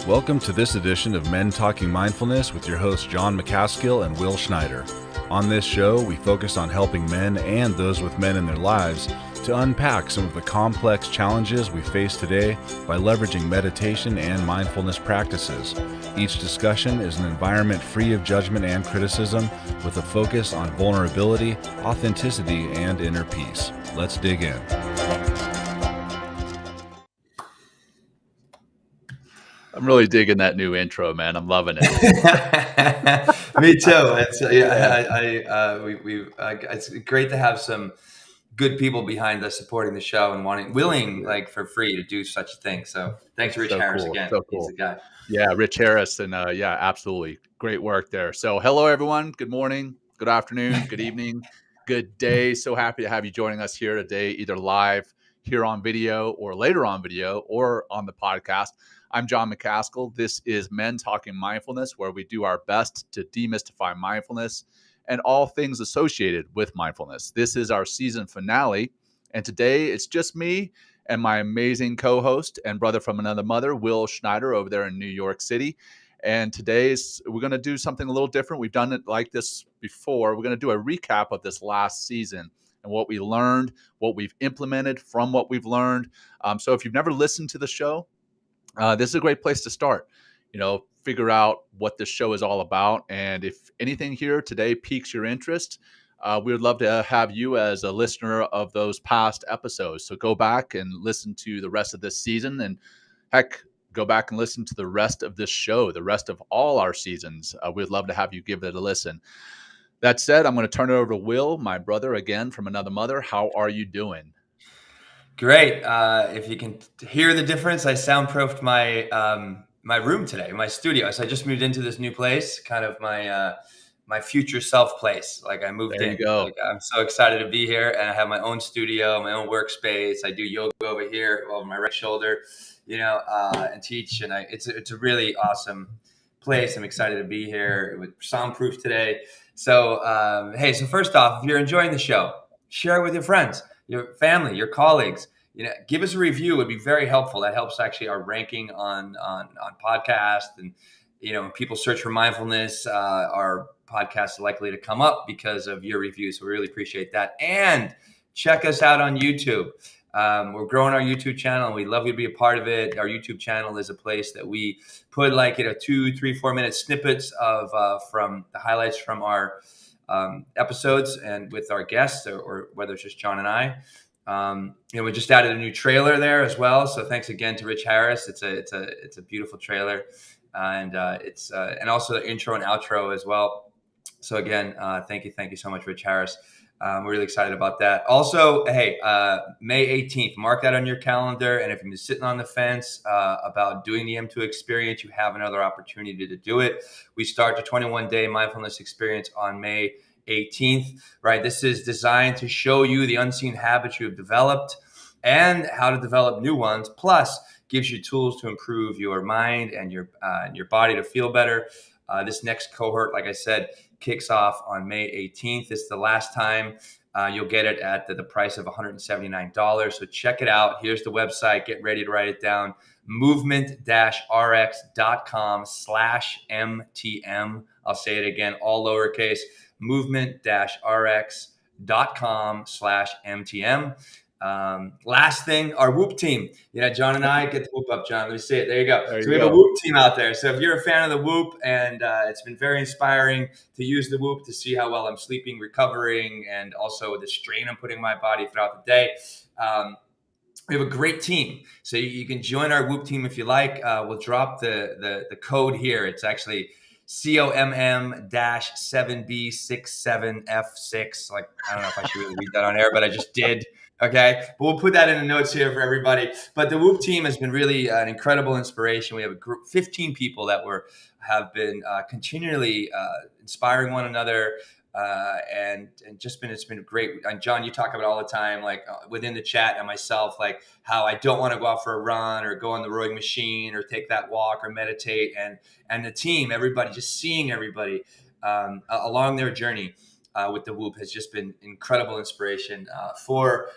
Welcome to this edition of Men Talking Mindfulness with your hosts John McCaskill and Will Schneider. On this show, we focus on helping men and those with men in their lives to unpack some of the complex challenges we face today by leveraging meditation and mindfulness practices. Each discussion is an environment free of judgment and criticism with a focus on vulnerability, authenticity, and inner peace. Let's dig in. I'm really digging that new intro, man. I'm loving it. Me too. It's it's great to have some good people behind us supporting the show and willing, like for free, to do such a thing. So thanks to Rich Harris again. So cool. He's the guy. Yeah, Rich Harris, and absolutely great work there. So hello, everyone. Good morning, good afternoon, good evening, good day. So happy to have you joining us here today, either live here on video or later on video or on the podcast. I'm John McCaskill. This is Men Talking Mindfulness, where we do our best to demystify mindfulness and all things associated with mindfulness. This is our season finale, and today it's just me and my amazing co-host and brother from another mother, Will Schneider, over there in New York City. And we're going to do something a little different. We've done it like this before. We're going to do a recap of this last season and what we learned, what we've implemented from what we've learned. So if you've never listened to the show, this is a great place to start. Figure out what this show is all about. And if anything here today piques your interest, we would love to have you as a listener of those past episodes. So go back and listen to the rest of this season, and heck, go back and listen to the rest of this show, the rest of all our seasons. We'd love to have you give it a listen. That said, I'm going to turn it over to Will, my brother, again from another mother. How are you doing? Great. If you can hear the difference, I soundproofed my room today, my studio. So I just moved into this new place, kind of my future self place. Like I moved in. Like, I'm so excited to be here, and I have my own studio, my own workspace. I do yoga over here over my right shoulder, and teach. And it's a really awesome place. I'm excited to be here with soundproof today. So so first off, if you're enjoying the show, share it with your friends, your family, your colleagues. Give us a review. It would be very helpful. That helps actually our ranking on podcast. And, when people search for mindfulness, our podcast is likely to come up because of your reviews. So we really appreciate that. And check us out on YouTube. We're growing our YouTube channel, and we'd love you to be a part of it. Our YouTube channel is a place that we put 2, 3, 4 minute snippets of from the highlights from our episodes and with our guests, or whether it's just John and I. We just added a new trailer there as well. So thanks again to Rich Harris. It's a beautiful trailer, and and also the intro and outro as well. So again, thank you so much, Rich Harris. We're really excited about that. Also, May 18th, mark that on your calendar. And if you're sitting on the fence about doing the M2 experience, you have another opportunity to do it. We start the 21-day mindfulness experience on May 18th, right? This is designed to show you the unseen habits you have developed and how to develop new ones, plus gives you tools to improve your mind and your body to feel better. This next cohort, like I said, kicks off on May 18th. It's the last time. You'll get it at the price of $179. So check it out. Here's the website. Get ready to write it down. movement-rx.com/MTM. I'll say it again, all lowercase. movement-rx.com/MTM. Last thing, our Whoop team. John and I get the Whoop up, John. Let me see it. There you go. We have a Whoop team out there. So if you're a fan of the Whoop, and it's been very inspiring to use the Whoop to see how well I'm sleeping, recovering, and also the strain I'm putting on my body throughout the day. We have a great team. So you can join our Whoop team if you like. We'll drop the code here. It's actually COMM-7B67F6. Like, I don't know if I should really read that on air, but I just did. Okay. But we'll put that in the notes here for everybody. But the Whoop team has been really an incredible inspiration. We have a group, 15 people that have been continually inspiring one another. And it's been great. And John, you talk about all the time, like within the chat and myself, like how I don't want to go out for a run or go on the rowing machine or take that walk or meditate. And the team, everybody, just seeing everybody along their journey with the Whoop has just been incredible inspiration for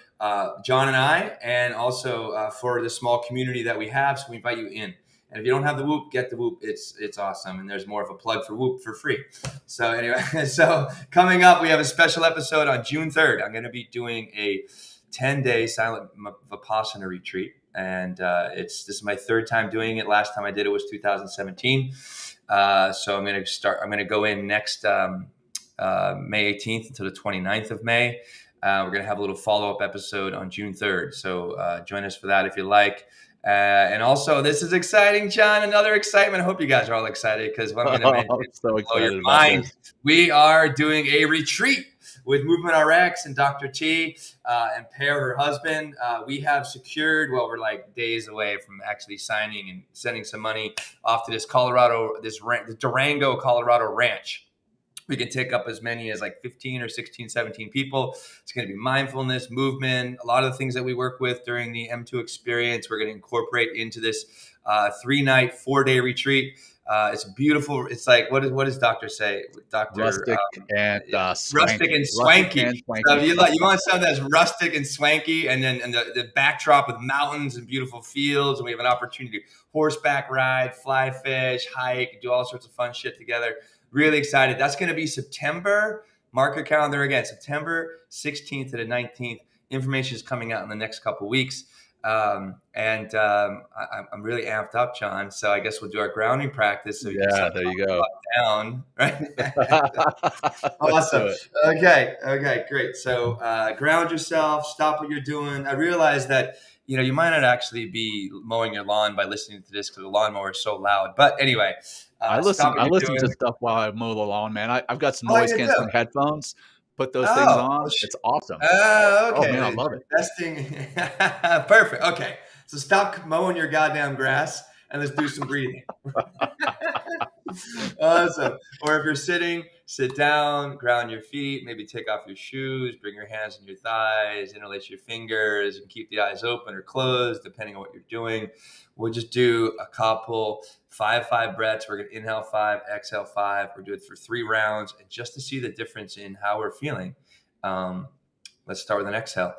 John and I, and also for the small community that we have. So we invite you in. And if you don't have the Whoop, get the Whoop. It's awesome. And there's more of a plug for Whoop for free. So anyway, so coming up, we have a special episode on June 3rd. I'm going to be doing a 10-day silent Vipassana retreat. And this is my third time doing it. Last time I did it was 2017. So I'm going to go in next May 18th until the 29th of May. We're going to have a little follow-up episode on June 3rd. So join us for that if you like. And also, this is exciting, John. Another excitement. I hope you guys are all excited because what I'm going to mention I'm so blow your excited about mind. this. We are doing a retreat with Movement RX and Dr. T and Pear, her husband. We have secured, we're like days away from actually signing and sending some money off to this Durango, Colorado ranch. We can take up as many as like 15 or 16, 17 people. It's going to be mindfulness, movement, a lot of the things that we work with during the M2 experience. We're going to incorporate into this 3-night, 4-day retreat. It's beautiful. It's like, what does Doctor say? Doctor Rustic and rustic and swanky. So you want something that's rustic and swanky, and then the backdrop with mountains and beautiful fields, and we have an opportunity to horseback ride, fly fish, hike, do all sorts of fun shit together. Really excited. That's going to be September. Mark your calendar again. September 16th to the 19th. Information is coming out in the next couple of weeks. I'm really amped up, John. So I guess we'll do our grounding practice. So you can there you go. Down, right? Awesome. Okay, great. So ground yourself. Stop what you're doing. I realize that you might not actually be mowing your lawn by listening to this because the lawnmower is so loud. But anyway, I listen to stuff while I mow the lawn, man. I've got some noise canceling headphones. Put those things on. It's awesome. Okay. Oh man, I love it. Investing. Perfect. Okay. So stop mowing your goddamn grass and let's do some breathing. Awesome. Or if you're sitting, sit down, ground your feet, maybe take off your shoes, bring your hands on your thighs, interlace your fingers, and keep the eyes open or closed, depending on what you're doing. We'll just do a couple 5 breaths. We're going to inhale 5, exhale 5. We'll do it for 3 rounds, and just to see the difference in how we're feeling. Let's start with an exhale.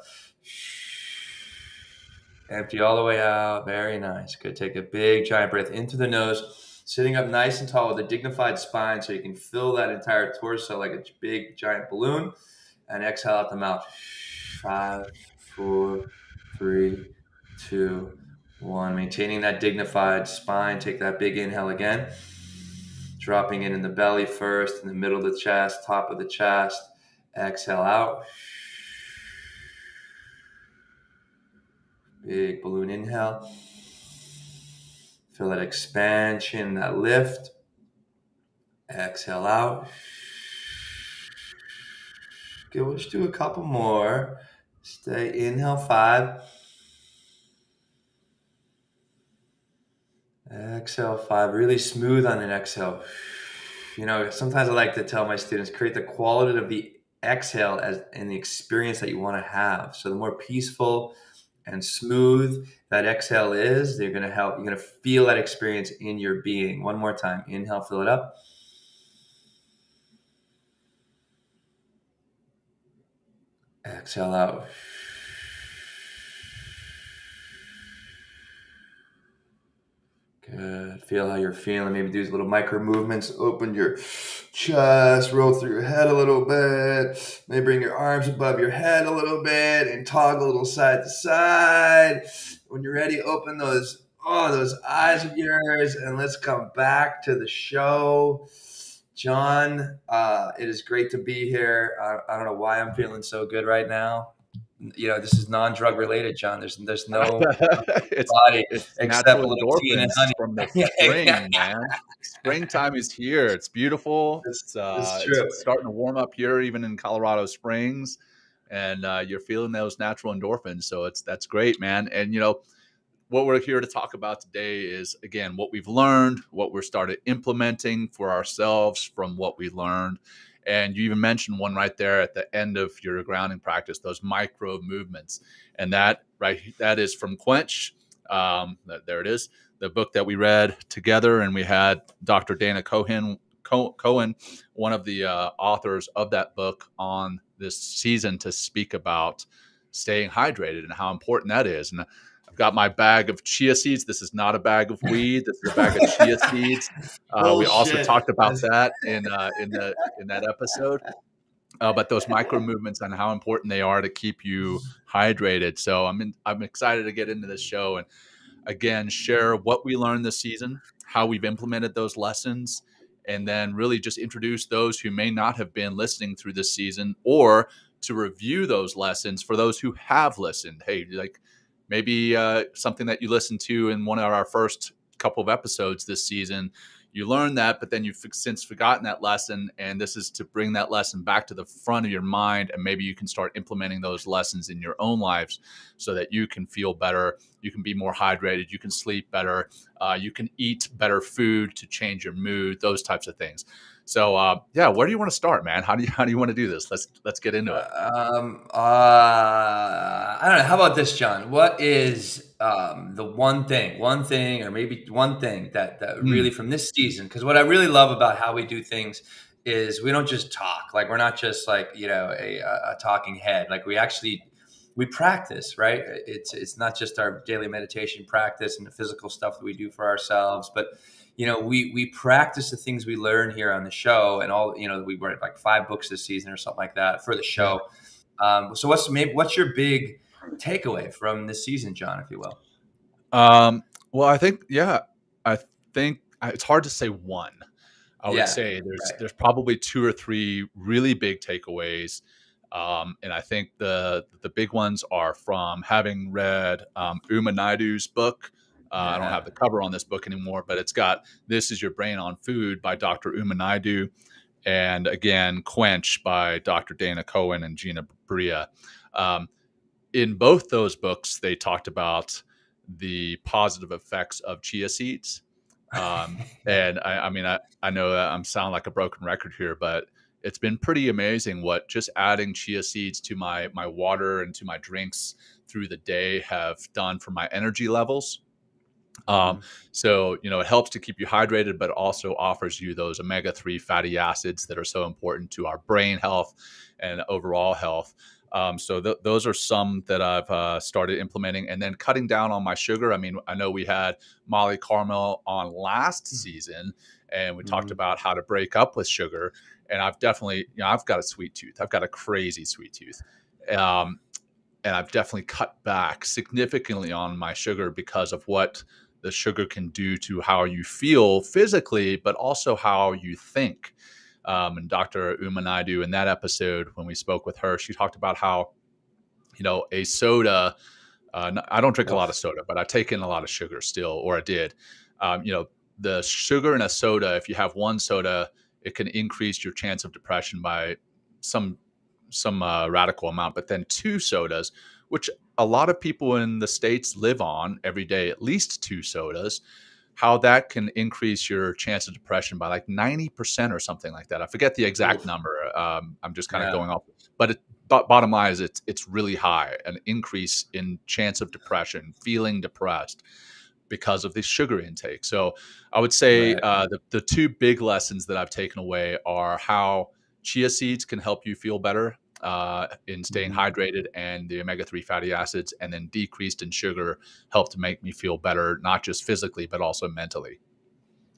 Empty all the way out. Very nice. Good. Take a big giant breath into the nose, sitting up nice and tall with a dignified spine so you can fill that entire torso like a big giant balloon. And exhale out the mouth. 5, 4, 3, 2, 1. Maintaining that dignified spine. Take that big inhale again. Dropping in the belly first, in the middle of the chest, top of the chest. Exhale out. Big balloon inhale. Feel that expansion, that lift. Exhale out. Okay, we'll just do a couple more. Stay. Inhale 5. Exhale 5. Really smooth on an exhale. Sometimes I like to tell my students, create the quality of the exhale as in the experience that you want to have. So the more peaceful and smooth that exhale is, you're going to feel that experience in your being. One more time. Inhale, fill it up. Exhale out. Good. Feel how you're feeling. Maybe do these little micro movements. Open your chest, roll through your head a little bit. Maybe bring your arms above your head a little bit and toggle a little side to side. When you're ready, open those eyes of yours and let's come back to the show. John, it is great to be here. I don't know why I'm feeling so good right now. This is non-drug related, John. There's no body except a little tea and honey from the spring, man. Springtime is here. It's beautiful. It's starting to warm up here, even in Colorado Springs, and you're feeling those natural endorphins. So that's great, man. And what we're here to talk about today is, again, what we've learned, what we're started implementing for ourselves from what we learned. And you even mentioned one right there at the end of your grounding practice, those micro movements. And that is from Quench. There it is, the book that we read together. And we had Dr. Dana Cohen, one of the authors of that book, on this season to speak about staying hydrated and how important that is. And I've got my bag of chia seeds. This is not a bag of weed. This is a bag of chia seeds. We also Bullshit. talked about that in that episode. But those micro movements and how important they are to keep you hydrated. So I'm excited to get into this show and again share what we learned this season, how we've implemented those lessons, and then really just introduce those who may not have been listening through this season, or to review those lessons for those who have listened. Hey, like maybe something that you listened to in one of our first couple of episodes this season, you learned that, but then you've since forgotten that lesson. And this is to bring that lesson back to the front of your mind. And maybe you can start implementing those lessons in your own lives so that you can feel better. You can be more hydrated. You can sleep better. You can eat better food to change your mood, those types of things. So yeah, where do you want to start, man? How do you want to do this? Let's get into it. I don't know. How about this, John? What is the one thing, or maybe one thing that really from this season? Because what I really love about how we do things is we don't just talk. Like we're not just like a talking head. Like we practice, right? It's not just our daily meditation practice and the physical stuff that we do for ourselves, but we practice the things we learn here on the show, and all we read like 5 books this season or something like that for the show. So what's your big takeaway from this season, John, if you will? Well, I think it's hard to say one. I would say there's probably 2 or 3 really big takeaways. And I think the big ones are from having read Uma Naidu's book. I don't have the cover on this book anymore, but it's got This Is Your Brain on Food by Dr. Uma Naidu. And again, Quench by Dr. Dana Cohen and Gina Bria. In both those books, they talked about the positive effects of chia seeds. And I know that I'm sounding like a broken record here, but it's been pretty amazing what just adding chia seeds to my water and to my drinks through the day have done for my energy levels. So, it helps to keep you hydrated, but also offers you those omega-3 fatty acids that are so important to our brain health and overall health. So those are some that I've started implementing, and then cutting down on my sugar. I mean, I know we had Molly Carmel on last season, and we talked about how to break up with sugar. And I've definitely, I've got a sweet tooth. I've got a crazy sweet tooth. And I've definitely cut back significantly on my sugar because of what the sugar can do to how you feel physically, but also how you think. And Dr. Uma Naidu, in that episode, when we spoke with her, she talked about how, a soda, I don't drink a lot of soda, but I take in a lot of sugar still, or I did. The sugar in a soda, if you have one soda, it can increase your chance of depression by some radical amount. But then 2 sodas, which a lot of people in the States live on every day, at least 2 sodas, how that can increase your chance of depression by like 90% or something like that. I forget the exact number. I'm just kind of going off, but bottom line is it's really high, an increase in chance of depression, feeling depressed because of the sugar intake. So I would say the 2 big lessons that I've taken away are how chia seeds can help you feel better in staying hydrated, and the omega-3 fatty acids, and then decreased in sugar help to make me feel better, not just physically, but also mentally.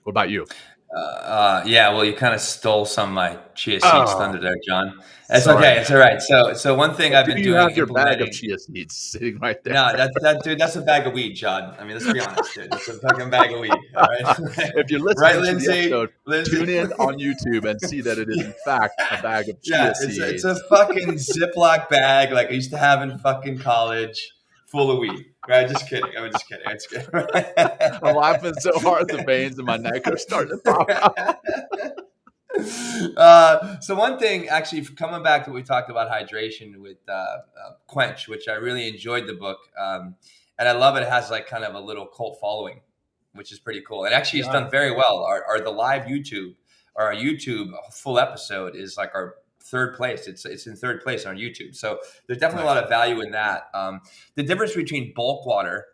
What about you? Well, you kind of stole some of my chia seeds thunder there, John. It's Sorry, okay. man. It's all right. So one thing I've been Do you doing, have your bag of implementing. chia seeds sitting right there? No, dude, that's a bag of weed, John. I mean, let's be honest, dude. That's a fucking bag of weed. All right. If you're Right, listening to the Lindsay? episode, tune in on YouTube and see that it is in fact a bag of chia seeds. It's a fucking Ziploc bag like I used to have in fucking college, full of weed. Right? Just kidding. I'm just kidding. It's good. I'm laughing so hard the veins in my neck are starting to pop out. So one thing, actually, coming back to what we talked about hydration with Quench, which I really enjoyed the book, and I love it has like kind of a little cult following, which is pretty cool. And actually, it's done very well. The live YouTube, or our YouTube full episode is like our 3rd place. It's in 3rd place on YouTube. So there's definitely a lot of value in that. The difference between bulk water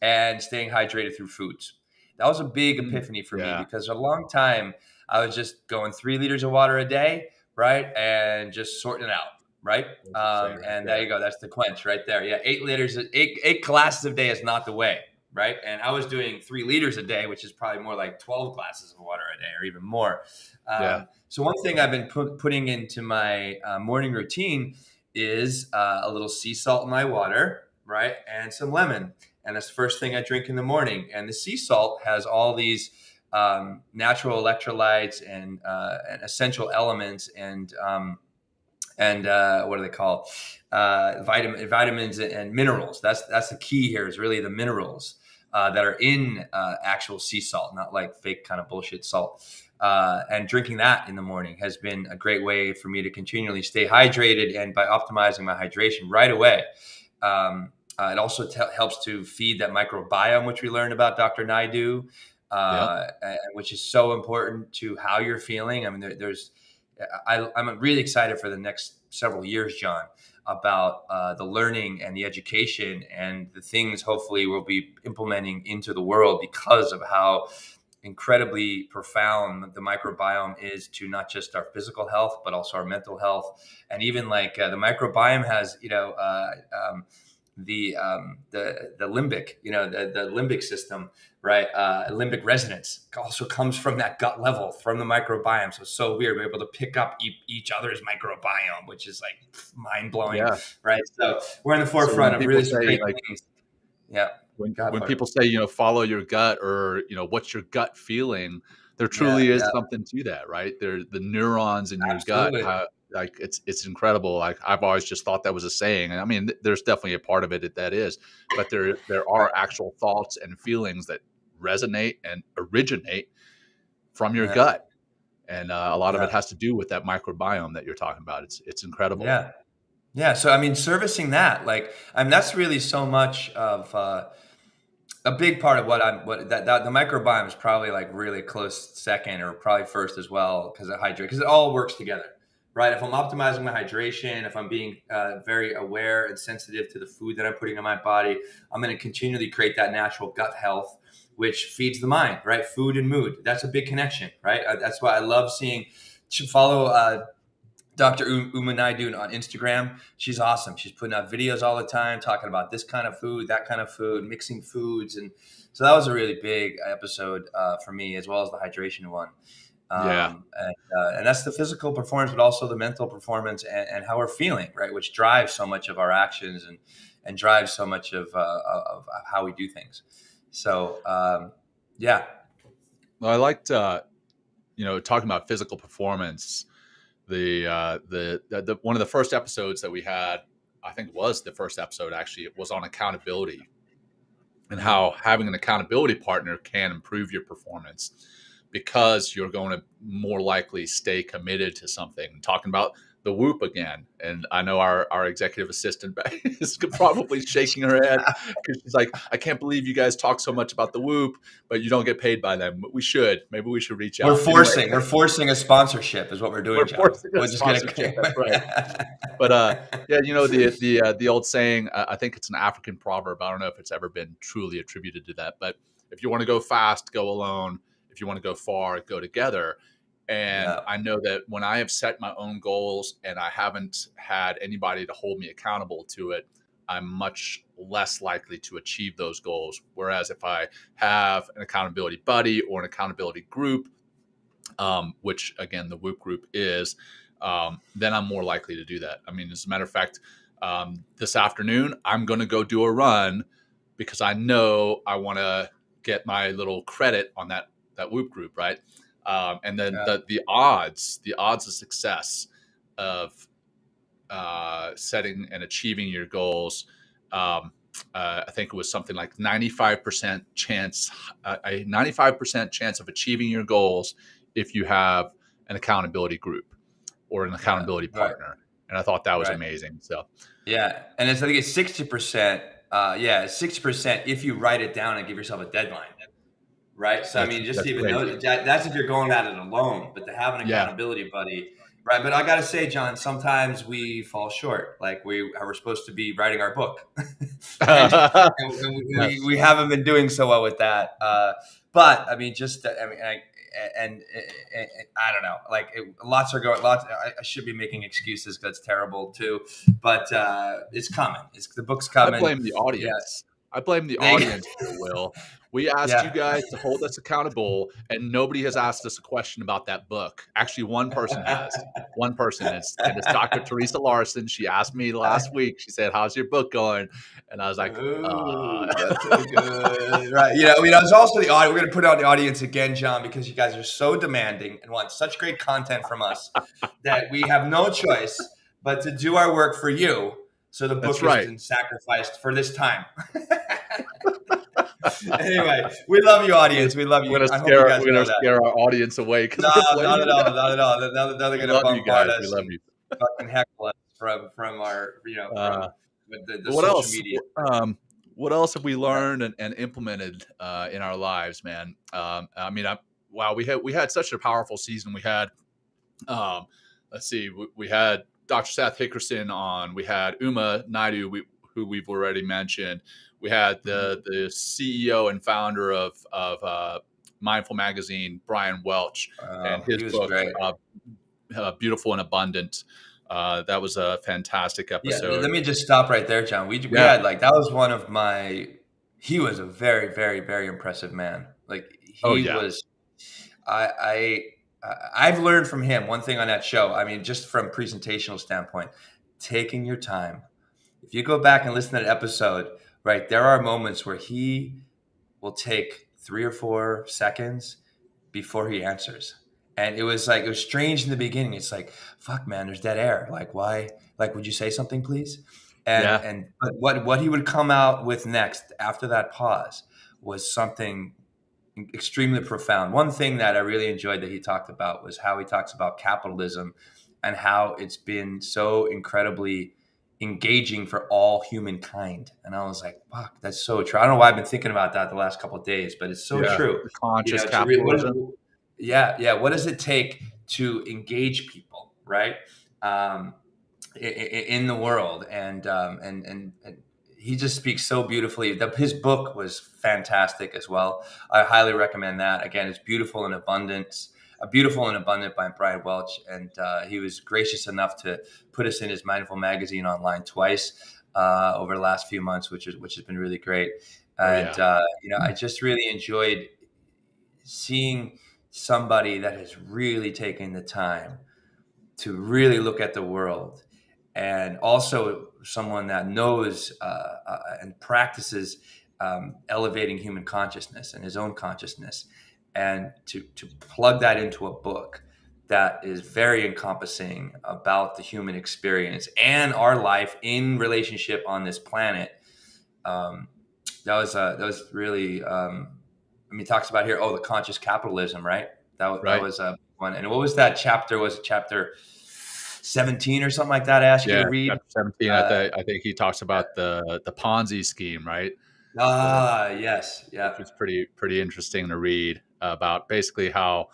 and staying hydrated through foods. That was a big epiphany for me, because for a long time I was just going 3 liters of water a day, right? And just sorting it out. right? And there you go. That's the quench right there. Yeah, 8 liters, eight glasses a day is not the way, right? And I was doing 3 liters a day, which is probably more like 12 glasses of water a day or even more. So one thing I've been putting into my morning routine is a little sea salt in my water, right? And some lemon. And that's the first thing I drink in the morning. And the sea salt has all these natural electrolytes and essential elements and what are they called? Vitamins and minerals. That's the key here is really the minerals that are in actual sea salt, not like fake kind of bullshit salt. And drinking that in the morning has been a great way for me to continually stay hydrated. And by optimizing my hydration right away, it also helps to feed that microbiome, which we learned about Dr. Naidu, which is so important to how you're feeling. I mean, I'm really excited for the next several years, John, about the learning and the education and the things hopefully we'll be implementing into the world because of how incredibly profound the microbiome is to not just our physical health, but also our mental health. And even like the microbiome has, the limbic, the limbic system, right? Limbic resonance also comes from that gut level, from the microbiome. So it's so weird. We're able to pick up each other's microbiome, which is like mind blowing, right? So we're in the forefront of really some great things. Yeah. When people say, follow your gut or, what's your gut feeling, there truly is something to that, right? The neurons in your gut, like it's incredible. Like I've always just thought that was a saying. And I mean, there's definitely a part of it that is, but there are actual thoughts and feelings that resonate and originate from your gut. And a lot of it has to do with that microbiome that you're talking about. It's incredible. Yeah. Yeah. So, I mean, servicing that, that's really so much of, a big part of the microbiome is probably like really close second or probably first as well because it all works together, right? If I'm optimizing my hydration, if I'm being very aware and sensitive to the food that I'm putting in my body, I'm going to continually create that natural gut health, which feeds the mind, right? Food and mood. That's a big connection, right? That's why I love follow Dr. Uma Naidu on Instagram. She's awesome. She's putting out videos all the time, talking about this kind of food, that kind of food, mixing foods. And so that was a really big episode for me, as well as the hydration one. And that's the physical performance, but also the mental performance and how we're feeling, right? Which drives so much of our actions and drives so much of how we do things. So, Well, I liked, talking about physical performance. The one of the first episodes that we had, I think was the first episode actually, it was on accountability and how having an accountability partner can improve your performance because you're going to more likely stay committed to something. Talking about the Whoop again, and I know our executive assistant is probably shaking her head because she's like, I can't believe you guys talk so much about the Whoop, but you don't get paid by them. But maybe we should reach out. We're forcing a sponsorship is what we're doing. We're just sponsorship. That's right. But the old saying, I think it's an African proverb. I don't know if it's ever been truly attributed to that, but if you want to go fast, go alone. If you want to go far, go together. And I know that when I have set my own goals and I haven't had anybody to hold me accountable to it, I'm much less likely to achieve those goals. Whereas if I have an accountability buddy or an accountability group, which again, the Whoop group is, then I'm more likely to do that. I mean, as a matter of fact, this afternoon, I'm going to go do a run because I know I want to get my little credit on that Whoop group, right? And then the odds of success of setting and achieving your goals, I think it was something like 95% chance, a 95% chance of achieving your goals if you have an accountability group or an accountability partner. And I thought that was amazing. So and I think it's 60%. 60% if you write it down and give yourself a deadline. Right. So, I mean, just even know that's if you're going at it alone, but to have an accountability buddy. Right. But I got to say, John, sometimes we fall short. Like we're supposed to be writing our book. and we haven't been doing so well with that. But I mean, and I don't know, like lots are going. I should be making excuses because it's terrible too, but it's coming. The book's coming. I blame the audience. I blame the audience here, Will. We asked you guys to hold us accountable, and nobody has asked us a question about that book. Actually, one person has. One person is, and it's Dr. Teresa Larson. She asked me last week. She said, "How's your book going?" And I was like, That's really good. Right. It's also the audience. We're going to put it on the audience again, John, because you guys are so demanding and want such great content from us that we have no choice but to do our work for you. So the book has been sacrificed for this time. Anyway, we love you, audience. We love you. We're going to scare our audience away. No, not at all. Not at all. Now they're going to bombard us. We love you. Fucking heckle us from our, from the what social else? media. What else have we learned and implemented in our lives, man? We had such a powerful season. We had, we had Dr. Seth Hickerson on. We had Uma Naidu, who we've already mentioned. We had the CEO and founder of Mindful Magazine, Brian Welch, and his book, Beautiful and Abundant. That was a fantastic episode. Yeah, let me just stop right there, John. We had that was one of he was a very, very, very impressive man. Was, I've learned from him one thing on that show. I mean, just from presentational standpoint, taking your time. If you go back and listen to that episode, right, there are moments where he will take 3 or 4 seconds before he answers. And it was strange in the beginning. It's like, fuck, man, there's dead air. Like, why? Like, would you say something, please? But what he would come out with next after that pause was something extremely profound. One thing that I really enjoyed that he talked about was how he talks about capitalism and how it's been so incredibly engaging for all humankind. And I was like, fuck, that's so true. I don't know why I've been thinking about that the last couple of days, but it's so true. The conscious capitalism. What does it take to engage people, right? In the world, and he just speaks so beautifully. His book was fantastic as well. I highly recommend that. Again, it's Beautiful and Abundant by Brian Welch, and he was gracious enough to put us in his Mindful Magazine online twice over the last few months, which has been really great. And I just really enjoyed seeing somebody that has really taken the time to really look at the world, and also someone that knows and practices elevating human consciousness and his own consciousness, and to plug that into a book that is very encompassing about the human experience and our life in relationship on this planet. That was really. He talks about here, the conscious capitalism, right? That was one. And what was that chapter? Was it chapter 17 or something like that? I asked you to read. Chapter 17. I think he talks about the Ponzi scheme, right? Yes, yeah. Which is pretty interesting to read about basically how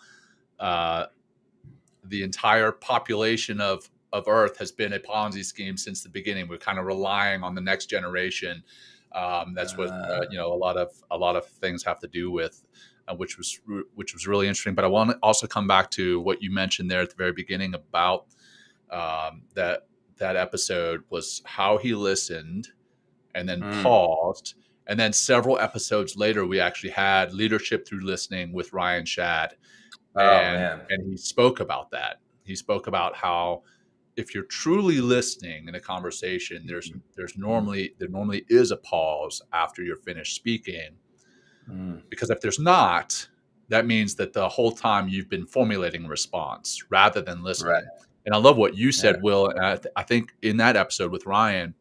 the entire population of Earth has been a Ponzi scheme since the beginning. We're kind of relying on the next generation. That's what a lot of things have to do with, which was really interesting. But I want to also come back to what you mentioned there at the very beginning about that episode was how he listened and then paused, and then several episodes later we actually had Leadership Through Listening with Ryan Shad, and he spoke about that. He spoke about how if you're truly listening in a conversation, there normally is a pause after you're finished speaking, because if there's not, that means that the whole time you've been formulating a response rather than listening. Right. And I love what you said, Will. And I think in that episode with Ryan,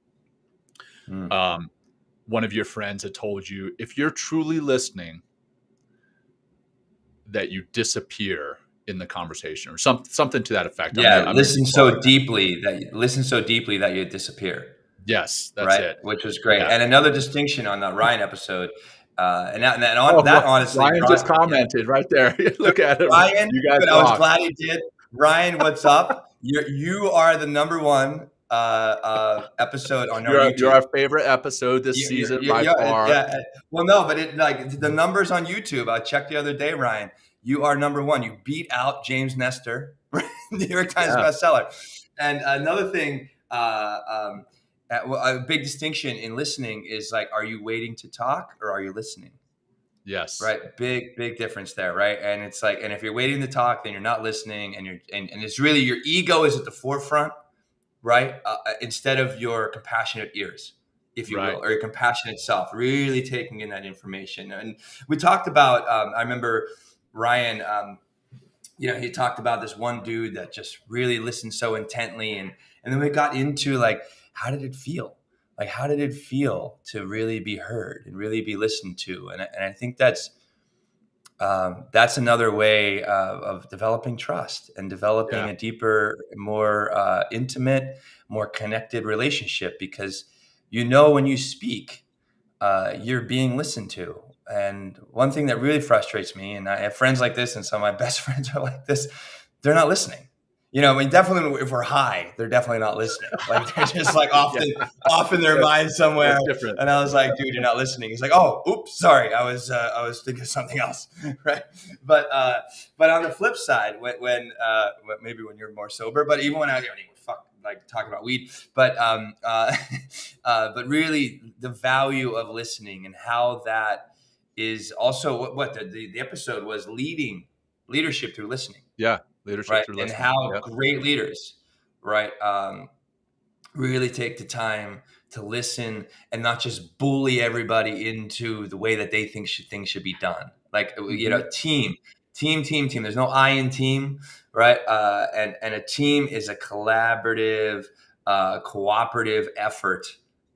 one of your friends had told you, if you're truly listening, that you disappear in the conversation, or something to that effect. Listen so deeply that you disappear. Yes, that's it. Which was great. Yeah. And another distinction on that Ryan episode, honestly, Ryan just commented right there. Look at it, Ryan. You guys, I was glad he did. Ryan, what's up? You are the number one episode on our YouTube. You're our favorite episode this season by far. Yeah. Well, no, but the numbers on YouTube. I checked the other day, Ryan. you are number one. You beat out James Nestor, New York Times bestseller. And another thing, a big distinction in listening is like, are you waiting to talk or are you listening? Yes. Right. Big difference there. Right. And it's like, and if you're waiting to talk, then you're not listening, and and it's really your ego is at the forefront, right? Instead of your compassionate ears, if you will, or your compassionate self, really taking in that information. And we talked about, I remember Ryan, he talked about this one dude that just really listened so intently. And then we got into like, how did it feel? Like, how did it feel to really be heard and really be listened to? And I think that's another way of developing trust and developing a deeper, more intimate, more connected relationship, because when you speak, you're being listened to. And one thing that really frustrates me, and I have friends like this, and some of my best friends are like this, they're not listening. Definitely if we're high, they're definitely not listening. Like they're just like off in their mind somewhere. And I was like, dude, you're not listening. He's like, oh, oops, sorry. I was thinking of something else. Right. But on the flip side, when maybe when you're more sober, but even when I talk about weed, but really the value of listening and how that is also what the episode was, leadership through listening. Yeah. Leadership through listening. And how great leaders, right, really take the time to listen and not just bully everybody into the way that they think things should be done. Like, team. There's no I in team, right? And a team is a collaborative, cooperative effort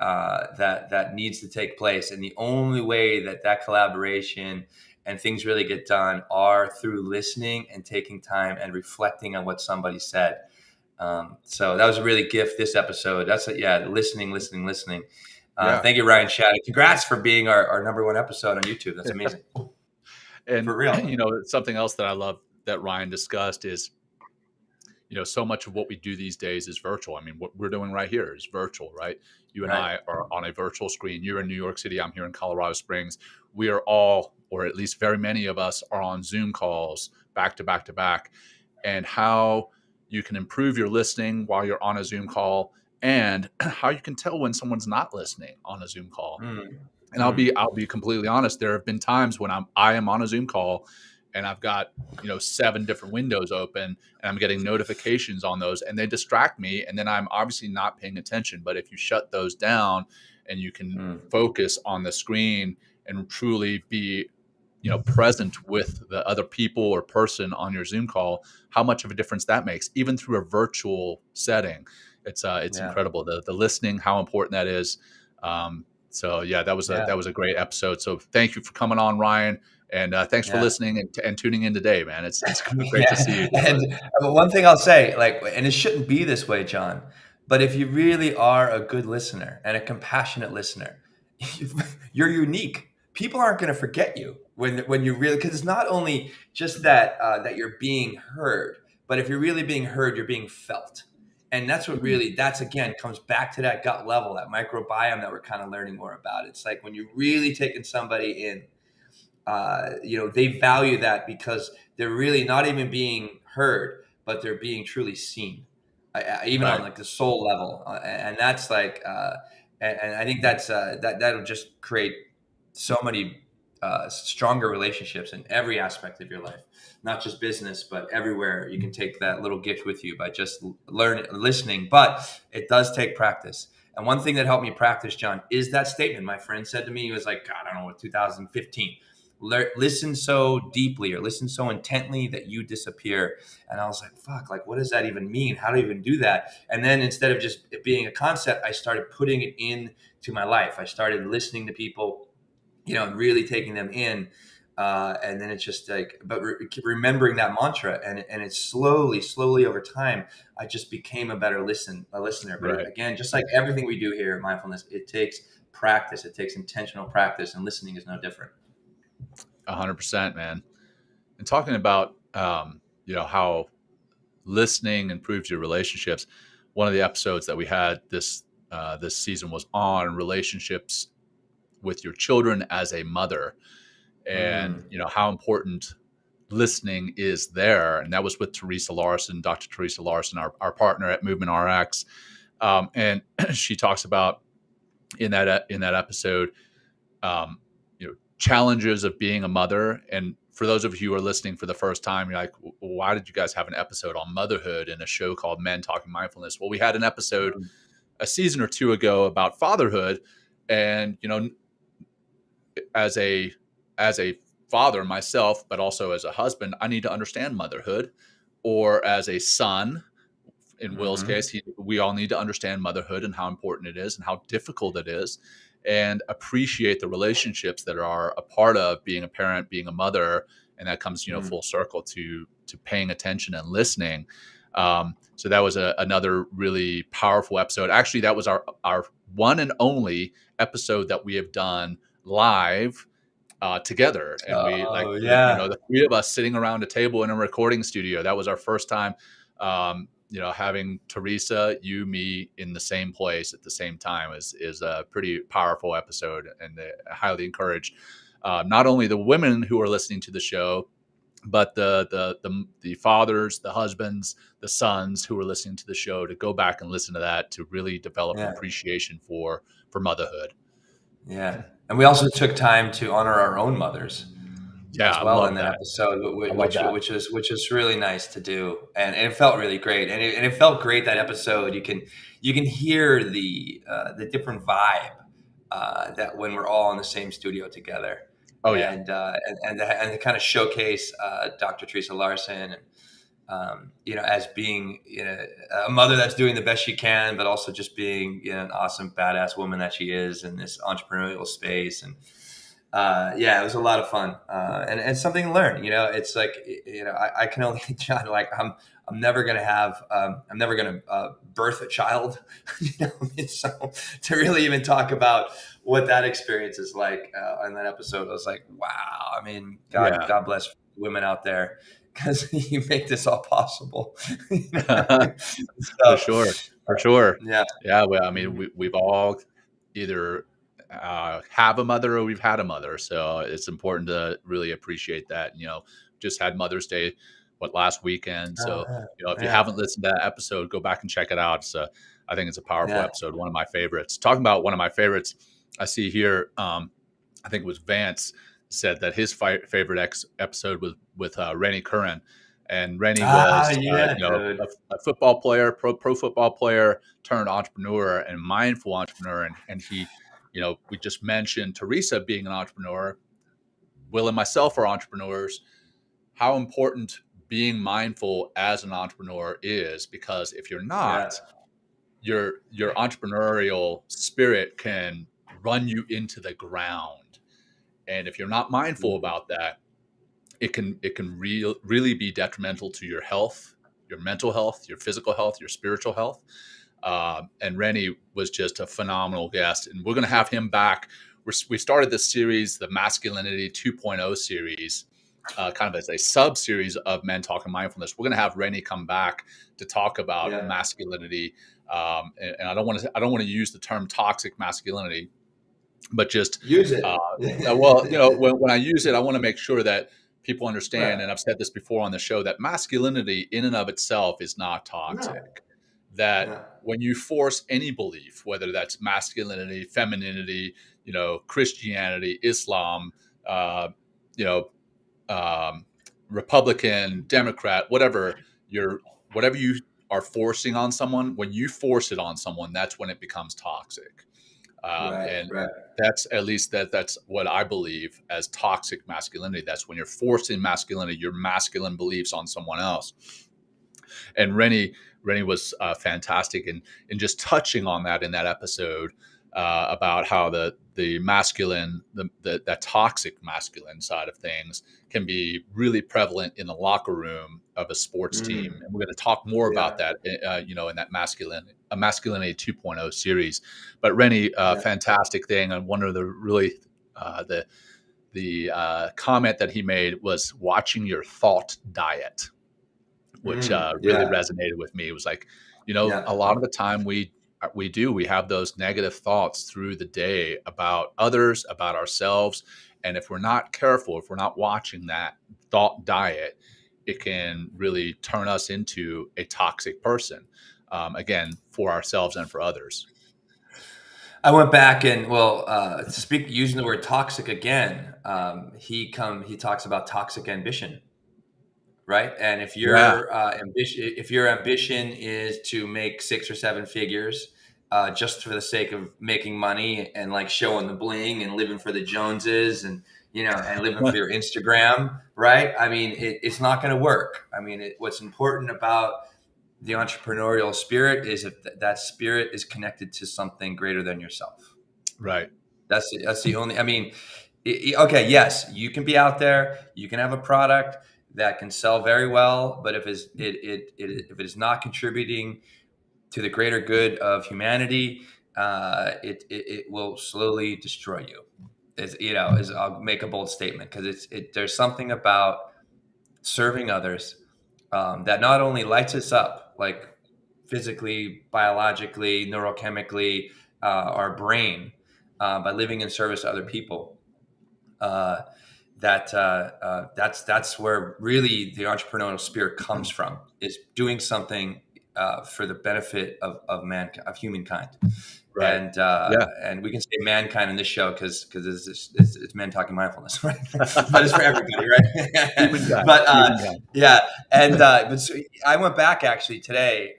that needs to take place. And the only way that collaboration and things really get done are through listening and taking time and reflecting on what somebody said. So that was a really gift this episode. That's listening. Thank you, Ryan Shadid. Congrats for being our number one episode on YouTube. That's amazing. And for real, something else that I love that Ryan discussed is, so much of what we do these days is virtual. I mean, what we're doing right here is virtual, right? You and I are on a virtual screen. You're in New York City. I'm here in Colorado Springs. We are all, or at least very many of us, are on Zoom calls back to back to back. And how you can improve your listening while you're on a Zoom call, and how you can tell when someone's not listening on a Zoom call. And I'll be completely honest. There have been times when I am on a Zoom call and I've got, 7 different windows open and I'm getting notifications on those, and they distract me. And then I'm obviously not paying attention. But if you shut those down and you can focus on the screen and truly be, present with the other people or person on your Zoom call, how much of a difference that makes, even through a virtual setting. It's incredible. The listening, how important that is. So that was a great episode. So thank you for coming on, Ryan. And thanks for listening and tuning in today, man. It's great to see you. And one thing I'll say, and it shouldn't be this way, John, but if you really are a good listener and a compassionate listener, you're unique. People aren't going to forget you when you really, because it's not only just that you're being heard, but if you're really being heard, you're being felt. And that's what that's again comes back to that gut level, that microbiome that we're kind of learning more about. It's like when you're really taking somebody in, they value that because they're really not even being heard, but they're being truly seen, even on like the soul level. And that's like, and I think that'll just create so many stronger relationships in every aspect of your life, not just business, but everywhere. You can take that little gift with you by just listening, but it does take practice. And one thing that helped me practice, John, is that statement my friend said to me. He was like, God, I don't know, 2015. Listen so deeply or listen so intently that you disappear. And I was like, fuck, like, what does that even mean? How do I even do that? And then instead of just it being a concept, I started putting it into my life. I started listening to people, and really taking them in. And then it's just like, but remembering that mantra, and it's slowly over time, I just became a better listener. But again, just like everything we do here at Mindfulness, it takes practice. It takes intentional practice, and listening is no different. 100%, man. And talking about, how listening improves your relationships. One of the episodes that we had this season was on relationships with your children as a mother, and how important listening is there. And that was with Teresa Larson, Dr. Teresa Larson, our partner at Movement RX. And she talks about in that episode, challenges of being a mother. And for those of you who are listening for the first time, you're like, why did you guys have an episode on motherhood in a show called Men Talking Mindfulness? Well, we had an episode a season or two ago about fatherhood. And, as a father myself, but also as a husband, I need to understand motherhood. Or as a son, in Will's case, we all need to understand motherhood and how important it is and how difficult it is, and appreciate the relationships that are a part of being a parent, being a mother. And that comes, full circle to paying attention and listening. So that was another really powerful episode. Actually, that was our one and only episode that we have done live together. And we the three of us sitting around a table in a recording studio. That was our first time, having Teresa, you, me in the same place at the same time is a pretty powerful episode. And I highly encourage not only the women who are listening to the show, but the fathers, the husbands, the sons who are listening to the show to go back and listen to that, to really develop an appreciation for motherhood. Yeah. And we also took time to honor our own mothers as well in that episode, which is really nice to do. And it felt really great. And it felt great, that episode. You can hear the different vibe that when we're all in the same studio together. And to kind of showcase Dr. Teresa Larson, as being a mother that's doing the best she can, but also just being an awesome badass woman that she is in this entrepreneurial space. And it was a lot of fun and something to learn. It's like I can only John, like I'm never gonna birth a child. So to really even talk about what that experience is like on that episode, I was like, wow. I mean, God bless women out there, because you make this all possible. For sure. Yeah. Well, I mean, we've all either have a mother or we've had a mother, so it's important to really appreciate that. Just had Mother's Day last weekend, so if you haven't listened to that episode, go back and check it out. So I think it's a powerful episode, one of my favorites. Talking about one of my favorites, I see here, I think it was Vance said that his favorite episode was with Rennie Curran. And Rennie was a football player, pro football player turned entrepreneur and mindful entrepreneur. And he, we just mentioned Teresa being an entrepreneur. Will and myself are entrepreneurs. How important being mindful as an entrepreneur is, because if you're not, your entrepreneurial spirit can run you into the ground. And if you're not mindful about that, it can really be detrimental to your health, your mental health, your physical health, your spiritual health. And Rennie was just a phenomenal guest, and we're going to have him back. We started this series, the Masculinity 2.0 series, kind of as a sub-series of Men Talking Mindfulness. We're going to have Rennie come back to talk about masculinity, and I don't want to use the term toxic masculinity, but just use it. When I use it, I want to make sure that people understand, and I've said this before on the show, that masculinity in and of itself is not toxic. When you force any belief, whether that's masculinity, femininity, Christianity, Islam, Republican, Democrat, whatever you are forcing on someone, when you force it on someone, that's when it becomes toxic. That's at least that's what I believe as toxic masculinity. That's when you're forcing masculinity, your masculine beliefs on someone else. And Rennie was fantastic in just touching on that in that episode about how the masculine, that toxic masculine side of things can be really prevalent in the locker room of a sports team. And we're going to talk more about that, in that Masculinity 2.0 series. But Rennie, fantastic thing. And one of the really, the comment that he made was watching your thought diet, which really resonated with me. It was like, a lot of the time we have those negative thoughts through the day about others, about ourselves. And if we're not careful, if we're not watching that, thought diet, it can really turn us into a toxic person, again, for ourselves and for others. I went back and using the word toxic again. He talks about toxic ambition, right? And if Yeah. your ambition is to make 6 or 7 figures, just for the sake of making money and like showing the bling and living for the Joneses and and living for your Instagram, right? I mean, it's not going to work. I mean, what's important about the entrepreneurial spirit is if that spirit is connected to something greater than yourself. Right. That's the only. I mean, okay, yes, you can be out there, you can have a product that can sell very well, but if it is not contributing to the greater good of humanity, it will slowly destroy you. I'll make a bold statement because there's something about serving others that not only lights us up, like physically, biologically, neurochemically, our brain, by living in service to other people. Uh, that's where really the entrepreneurial spirit comes from, is doing something for the benefit of humankind. Right. Yeah. And we can say mankind in this show because it's men talking mindfulness, right? But it's for everybody, right? Humankind. But Humankind. yeah, so I went back actually today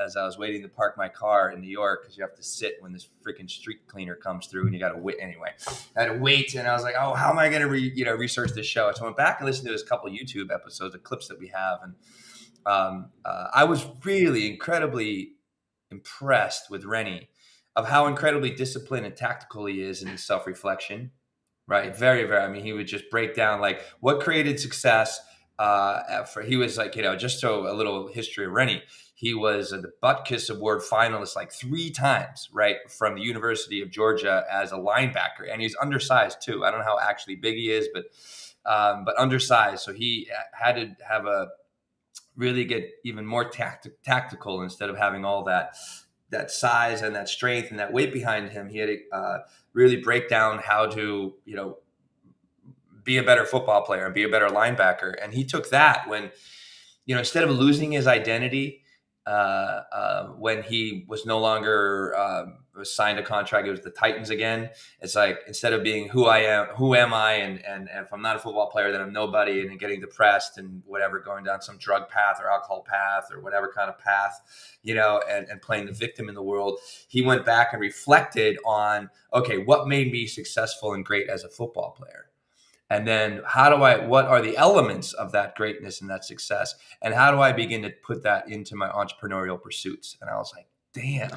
as I was waiting to park my car in New York, because you have to sit when this freaking street cleaner comes through, and you got to wait anyway. I had to wait, and I was like, oh, how am I going to research this show? So I went back and listened to a couple YouTube episodes, of clips that we have, and I was really incredibly impressed with Rennie, of how incredibly disciplined and tactical he is in his self-reflection, right? Very, very. I mean, he would just break down like what created success. He was like, just so a little history of Rennie. He was the Butkus Award finalist like 3 times, right, from the University of Georgia as a linebacker, and he's undersized too. I don't know how actually big he is, but undersized. So he had to have a really get even more tactical, instead of having all that size and that strength and that weight behind him. He had to really break down how to be a better football player and be a better linebacker. And he took that when instead of losing his identity, when he was no longer signed a contract, it was the Titans again. It's like, instead of being who am I? And if I'm not a football player, then I'm nobody, and then getting depressed and whatever, going down some drug path or alcohol path or whatever kind of path, and playing the victim in the world. He went back and reflected on, okay, what made me successful and great as a football player? And then what are the elements of that greatness and that success? And how do I begin to put that into my entrepreneurial pursuits? And I was like, damn.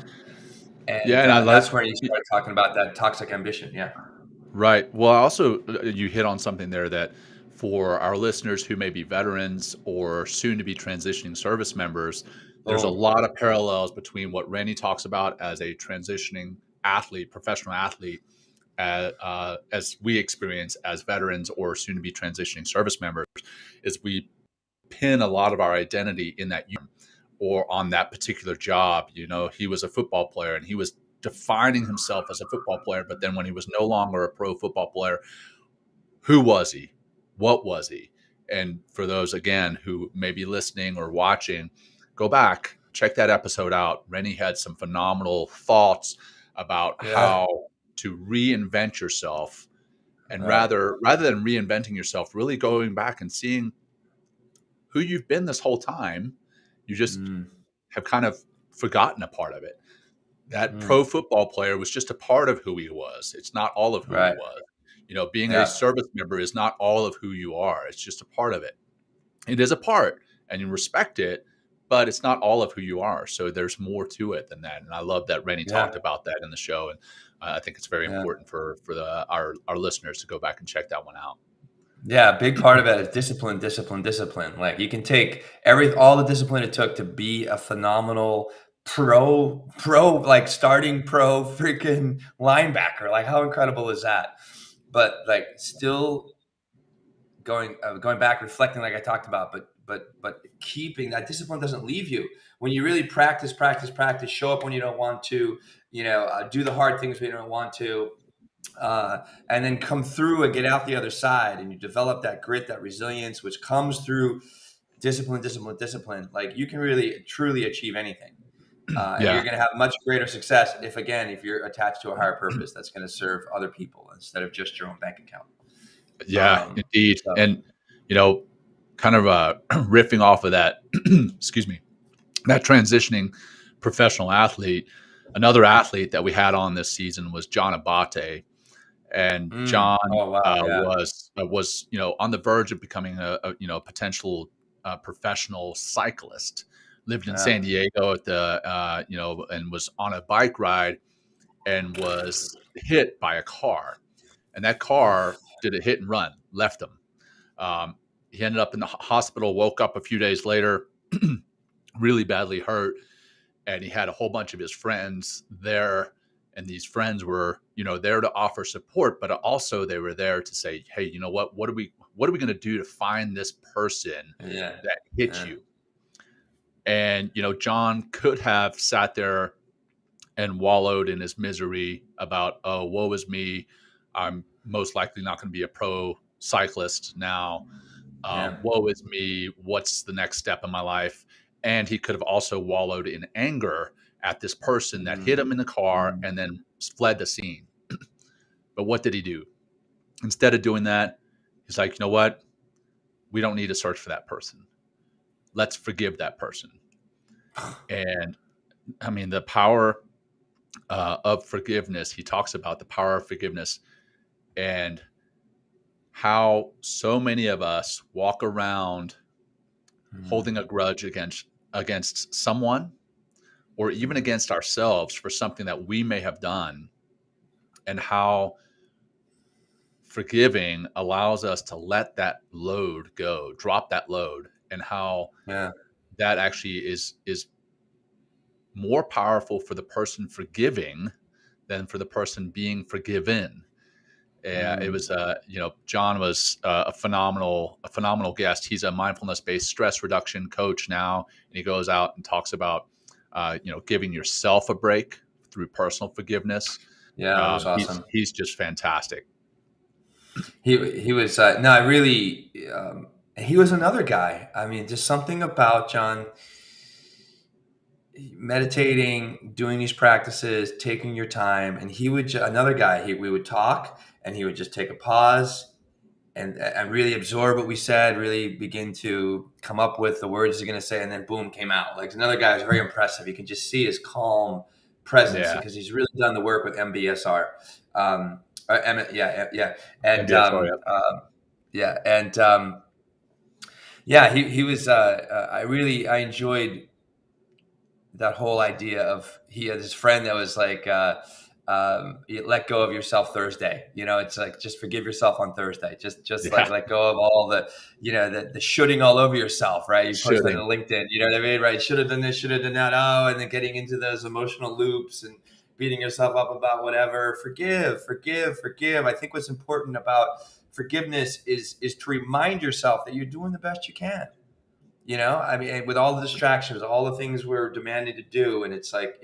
And Yeah, and I like. that's where you started talking about that toxic ambition. Yeah. Right. Well, also, you hit on something there that for our listeners who may be veterans or soon to be transitioning service members, there's a lot of parallels between what Randy talks about as a transitioning athlete, professional athlete, as we experience as veterans or soon to be transitioning service members, is we pin a lot of our identity in that uniform or on that particular job. He was a football player and he was defining himself as a football player, but then when he was no longer a pro football player, who was he? What was he? And for those, again, who may be listening or watching, go back, check that episode out. Rennie had some phenomenal thoughts about how to reinvent yourself. And rather than reinventing yourself, really going back and seeing who you've been this whole time. You just have kind of forgotten a part of it. That pro football player was just a part of who he was. It's not all of who he was. Being a service member is not all of who you are. It's just a part of it. It is a part, and you respect it, but it's not all of who you are. So there's more to it than that. And I love that Rennie talked about that in the show. And I think it's very important for our listeners to go back and check that one out. Yeah, a big part of it is discipline. Like, you can take all the discipline it took to be a phenomenal pro, like starting pro freaking linebacker. Like, how incredible is that? But like, still going back, reflecting, like I talked about, but keeping that discipline doesn't leave you. When you really practice, show up when you don't want to, do the hard things when you don't want to. and then come through and get out the other side, and you develop that grit, that resilience, which comes through discipline. Like you can really truly achieve anything. And you're Yeah. going to have much greater success if you're attached to a higher purpose that's going to serve other people instead of just your own bank account. Yeah, indeed. So, And, kind of riffing off of that, excuse me, that transitioning professional athlete, another athlete that we had on this season was John Abate. And John oh wow, yeah, was on the verge of becoming a potential professional cyclist. Lived in San Diego at the and was on a bike ride and was hit by a car, and that car did a hit and run, left him. He ended up in the hospital. Woke up a few days later, really badly hurt, and he had a whole bunch of his friends there. And these friends were, there to offer support, but also they were there to say, "Hey, you know what? What are we going to do to find this person that hit you?" And John could have sat there and wallowed in his misery about, "Oh, woe is me. I'm most likely not going to be a pro cyclist now. Woe is me. What's the next step in my life?" And he could have also wallowed in anger at this person that hit him in the car and then fled the scene. But what did he do? Instead of doing that, he's like, "You know what? We don't need to search for that person. Let's forgive that person." And I mean, the power of forgiveness, he talks about the power of forgiveness and how so many of us walk around holding a grudge against someone or even against ourselves for something that we may have done, and how forgiving allows us to let that load go, drop that load, and how that actually is more powerful for the person forgiving than for the person being forgiven. It was, John was a phenomenal guest. He's a mindfulness-based stress reduction coach now, and he goes out and talks about, giving yourself a break through personal forgiveness. Yeah, that was awesome. He's just fantastic. He was no, I really. He was another guy. I mean, just something about John. Meditating, doing these practices, taking your time, and he would another guy. We would talk, and he would just take a pause and really absorb what we said, really begin to come up with the words he's going to say, and then boom, came out. Like another guy was very impressive. You can just see his calm presence because he's really done the work with MBSR. And MBSR, he was. I enjoyed that whole idea of he had this friend that was like, you let go of yourself Thursday. It's like, just forgive yourself on Thursday. Just like let go of all the, the shooting all over yourself, right? You post that on LinkedIn, you know what I mean? Right. Should have done this, should have done that. Oh, and then getting into those emotional loops and beating yourself up about whatever. Forgive. I think what's important about forgiveness is to remind yourself that you're doing the best you can. I mean, with all the distractions, all the things we're demanded to do, and it's like,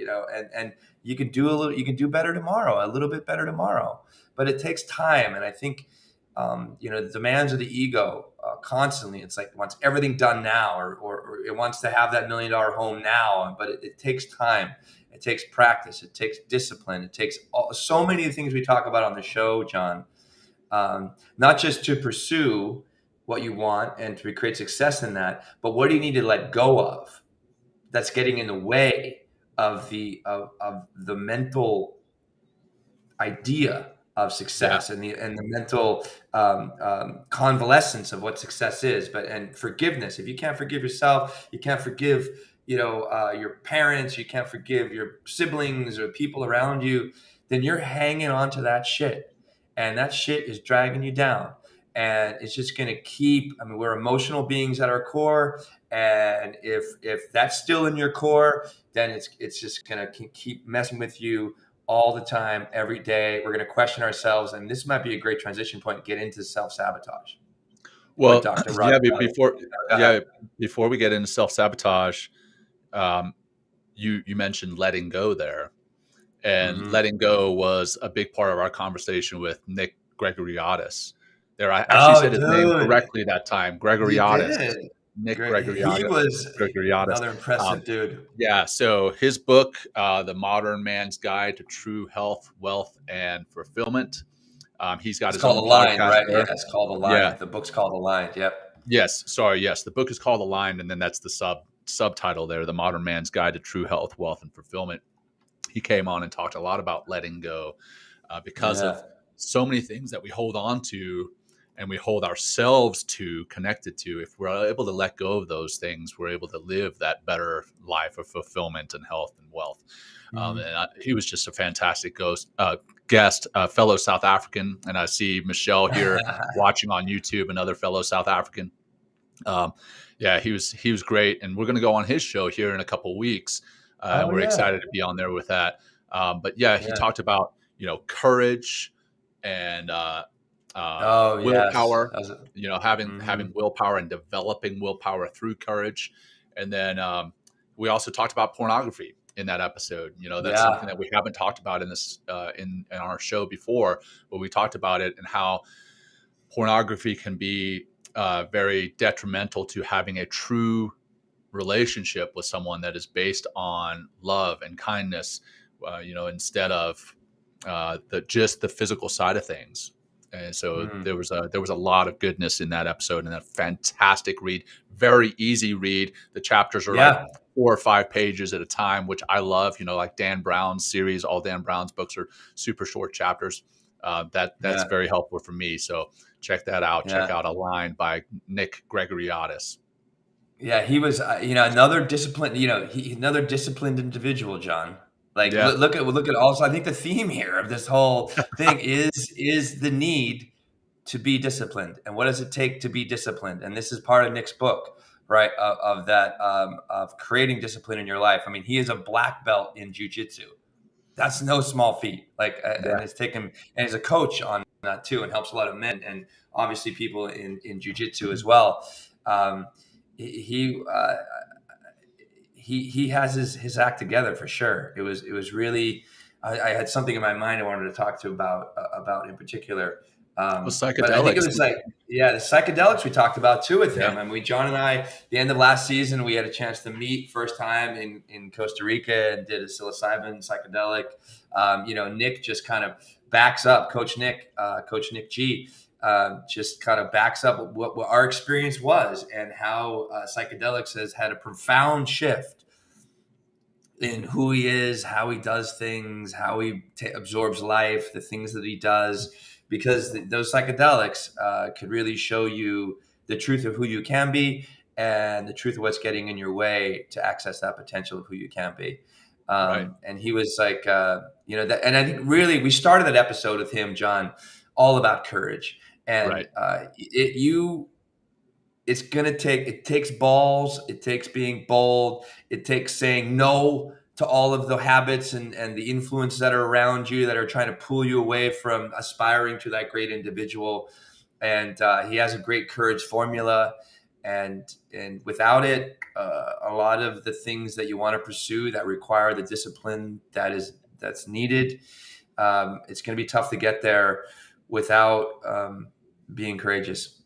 and you can do better tomorrow, a little bit better tomorrow, but it takes time. And I think, the demands of the ego constantly, it's like it wants everything done now, or it wants to have that $1 million home now, but it takes time. It takes practice. It takes discipline. It takes so many of the things we talk about on the show, John, not just to pursue what you want and to create success in that, but what do you need to let go of that's getting in the way of the mental idea of success and the mental convalescence of what success is. And forgiveness. If you can't forgive yourself, you can't forgive your parents, you can't forgive your siblings or people around you, then you're hanging on to that shit, and that shit is dragging you down. And it's just going to keep, I mean, we're emotional beings at our core. And if that's still in your core, then it's just going to keep messing with you all the time, every day. We're going to question ourselves. And this might be a great transition point to get into self-sabotage. Well, Dr. before we get into self-sabotage, you mentioned letting go there. And letting go was a big part of our conversation with Nick Gregoriadis. There, I actually Oh, said his name dude, correctly that time. you Gregoriadis. did. Nick Great. He was Gregoriadis. another impressive dude. Yeah. So his book, The Modern Man's Guide to True Health, Wealth, and Fulfillment. He's got It's his called own Aligned, podcast right? Yeah, there. it's called Yeah. Aligned. The book's called Aligned. Yep. Yes. Sorry. Yes. The book is called Aligned, and then that's the subtitle there, The Modern Man's Guide to True Health, Wealth, and Fulfillment. He came on and talked a lot about letting go because of so many things that we hold on to and we hold ourselves to connected to. If we're able to let go of those things, we're able to live that better life of fulfillment and health and wealth. He was just a fantastic guest, fellow South African. And I see Michelle here watching on YouTube, another fellow South African. Yeah, he was great. And we're going to go on his show here in a couple of weeks. And we're excited to be on there with that. But yeah, he talked about, courage and willpower, having willpower and developing willpower through courage. And then we also talked about pornography in that episode. That's something that we haven't talked about in this in our show before, but we talked about it and how pornography can be very detrimental to having a true relationship with someone that is based on love and kindness, instead of just the physical side of things. And so there was a lot of goodness in that episode, and a fantastic read, very easy read. The chapters are like 4 or 5 pages at a time, which I love. Like Dan Brown's series, all Dan Brown's books are super short chapters. That's very helpful for me. So check that out. Check out Aligned by Nick Gregoriadis. Yeah, he was, another disciplined, another disciplined individual, John. Look at also, I think the theme here of this whole thing is the need to be disciplined. And what does it take to be disciplined? And this is part of Nick's book, right? Of that, of creating discipline in your life. I mean, he is a black belt in jiu-jitsu. That's no small feat. And it's taken, and he's a coach on that too, and helps a lot of men and obviously people in jiu-jitsu as well. He has his act together for sure. It was really, I had something in my mind I wanted to talk to about in particular. Psychedelics. But I think it was the psychedelics we talked about too with him. I mean, John and I, the end of last season, we had a chance to meet first time in Costa Rica and did a psilocybin psychedelic. Nick just kind of backs up, Coach Nick G. Just kind of backs up what our experience was and how psychedelics has had a profound shift in who he is, how he does things, how he absorbs life, the things that he does, because those psychedelics could really show you the truth of who you can be and the truth of what's getting in your way to access that potential of who you can be. And he was like, and I think really we started that episode with him, John, all about courage. And it takes balls. It takes being bold. It takes saying no to all of the habits and the influences that are around you that are trying to pull you away from aspiring to that great individual. And he has a great courage formula. And without it, a lot of the things that you want to pursue that require the discipline that's needed, it's going to be tough to get there without being courageous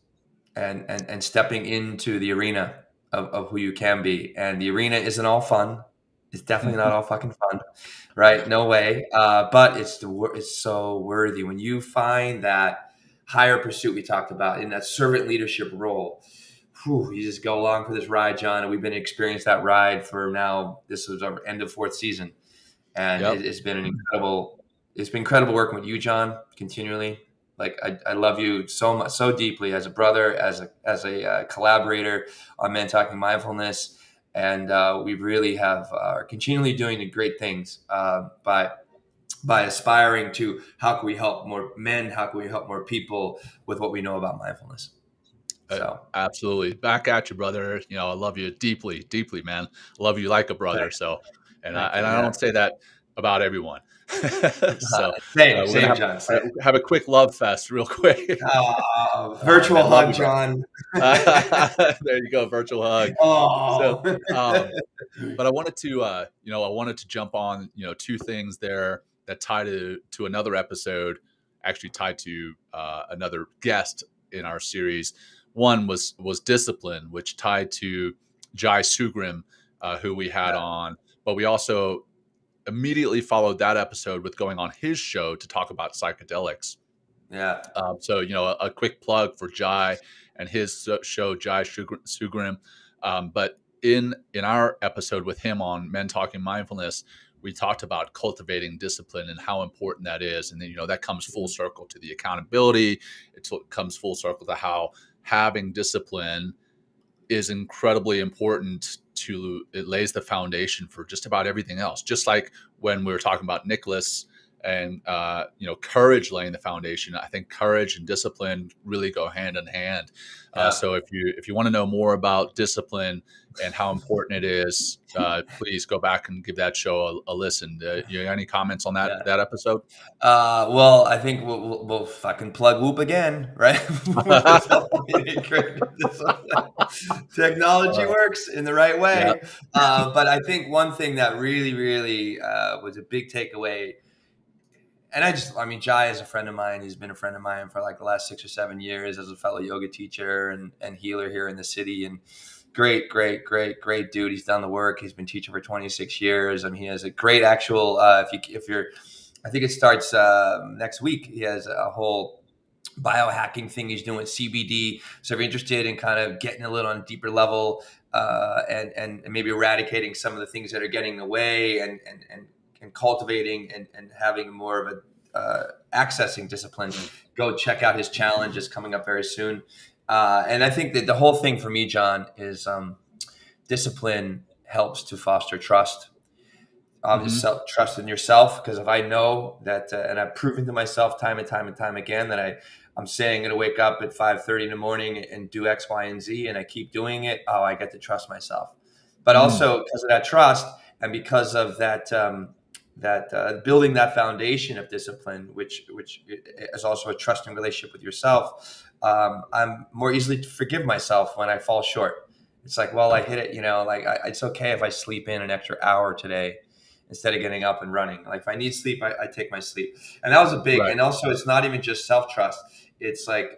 and stepping into the arena of who you can be. And the arena isn't all fun. It's definitely not all fucking fun, right? No way. But it's so worthy when you find that higher pursuit we talked about in that servant leadership role. You just go along for this ride, John, and we've been experiencing that ride for now. This is our end of 4th season, and it's been incredible. It's been incredible working with you, John, continually. I love you so much, so deeply as a brother, as a collaborator on Men Talking Mindfulness. And we really are continually doing the great things by aspiring to how can we help more men, how can we help more people with what we know about mindfulness. So absolutely. Back at you, brother. I love you deeply, deeply, man. I love you like a brother. So, I don't say that about everyone. So we're Same, gonna John. Same. have a quick love fest, real quick. Virtual Man, love hug, you, bro. John. There you go, virtual hug. So, Oh, but I wanted to, I wanted to jump on, two things there that tie to another episode, actually tied to another guest in our series. One was discipline, which tied to Jai Sugrim, who we had on, but we also immediately followed that episode with going on his show to talk about psychedelics. yeah. So, a quick plug for Jai and his show, Jai Sugrim. But in our episode with him on Men Talking Mindfulness, we talked about cultivating discipline and how important that is. And then, that comes full circle to the accountability. It comes full circle to how having discipline is incredibly important. It lays the foundation for just about everything else. Just like when we were talking about Nicholas and courage laying the foundation. I think courage and discipline really go hand in hand. So if you want to know more about discipline and how important it is, please go back and give that show a listen. You got any comments on that episode? Well, I think we'll fucking plug Whoop again, right? Technology works in the right way. Yeah. But I think one thing that really, really was a big takeaway, and Jai is a friend of mine. He's been a friend of mine for like the last 6 or 7 years as a fellow yoga teacher and healer here in the city. And great dude. He's done the work. He's been teaching for 26 years. I mean, he has a great actual, if you're, I think it starts next week. He has a whole biohacking thing he's doing, CBD. So if you're interested in kind of getting a little on a deeper level and maybe eradicating some of the things that are getting in the way and cultivating and having more of a accessing discipline, go check out his challenge. Is coming up very soon. And I think that the whole thing for me, John, is discipline helps to foster trust. Obviously, trust in yourself, because if I know that, and I've proven to myself time and time again that I'm saying I'm going to wake up at 5:30 in the morning and do X, Y, and Z, and I keep doing it. Oh, I get to trust myself. But also because of that trust and because of that, building that foundation of discipline, which is also a trusting relationship with yourself, I'm more easily to forgive myself when I fall short. It's like, well, I hit it, it's okay if I sleep in an extra hour today instead of getting up and running. Like if I need sleep, I take my sleep. And that was a big, and also it's not even just self-trust. It's like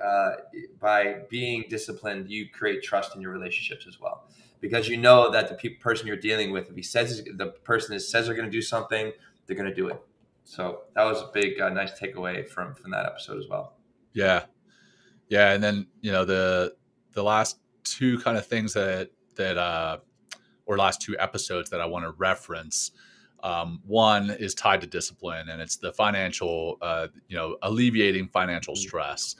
by being disciplined, you create trust in your relationships as well. Because you know that the person you're dealing with, if the person says they're going to do something, they're going to do it. So that was a big, nice takeaway from that episode as well. Yeah. Yeah. And then, the last two kind of things or last two episodes that I want to reference. One is tied to discipline, and it's the financial, alleviating financial stress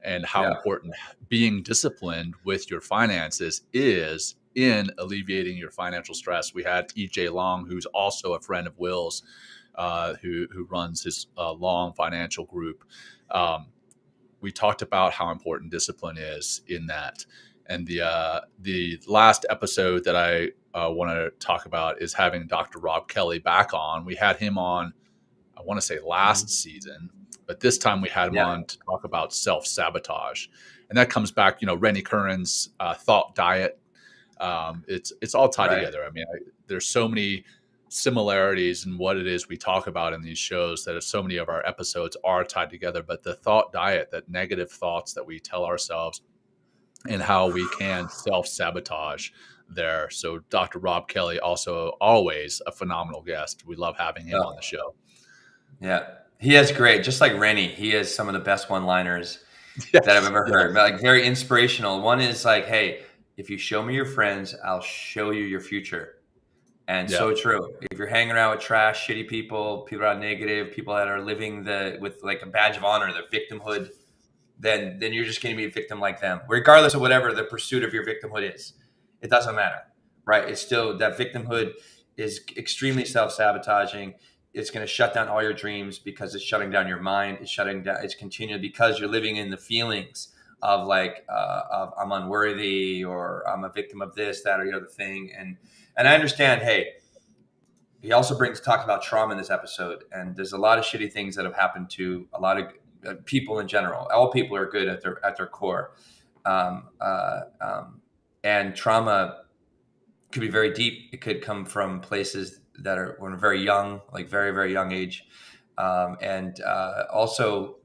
and how important being disciplined with your finances is in alleviating your financial stress. We had EJ Long, who's also a friend of Will's, who runs his Long Financial Group. We talked about how important discipline is in that. And the last episode that I want to talk about is having Dr. Rob Kelly back on. We had him on, I want to say last season, but this time we had him on to talk about self-sabotage. And that comes back, Rennie Curran's thought diet. It's all tied together. I mean, there's so many similarities in what it is we talk about in these shows that so many of our episodes are tied together. But the thought diet, that negative thoughts that we tell ourselves, and how we can self-sabotage there. So Dr. Rob Kelly, also always a phenomenal guest. We love having him on the show. Yeah, he is great. Just like Rennie, he has some of the best one-liners that I've ever heard. Like very inspirational. One is like, hey, if you show me your friends, I'll show you your future. And so true. If you're hanging around with trash, shitty people that are negative, people that are living with like a badge of honor, the victimhood, then you're just going to be a victim like them, regardless of whatever the pursuit of your victimhood is. It doesn't matter, right? It's still, that victimhood is extremely self-sabotaging. It's going to shut down all your dreams because it's shutting down your mind. It's continuing because you're living in the feelings of like, of I'm unworthy, or I'm a victim of this, that, or the other thing. And I understand, hey, he also talks about trauma in this episode, and there's a lot of shitty things that have happened to a lot of people in general. All people are good at their core, um, uh, um, and trauma could be very deep. It could come from places that are when very young, like very, very young age. And also,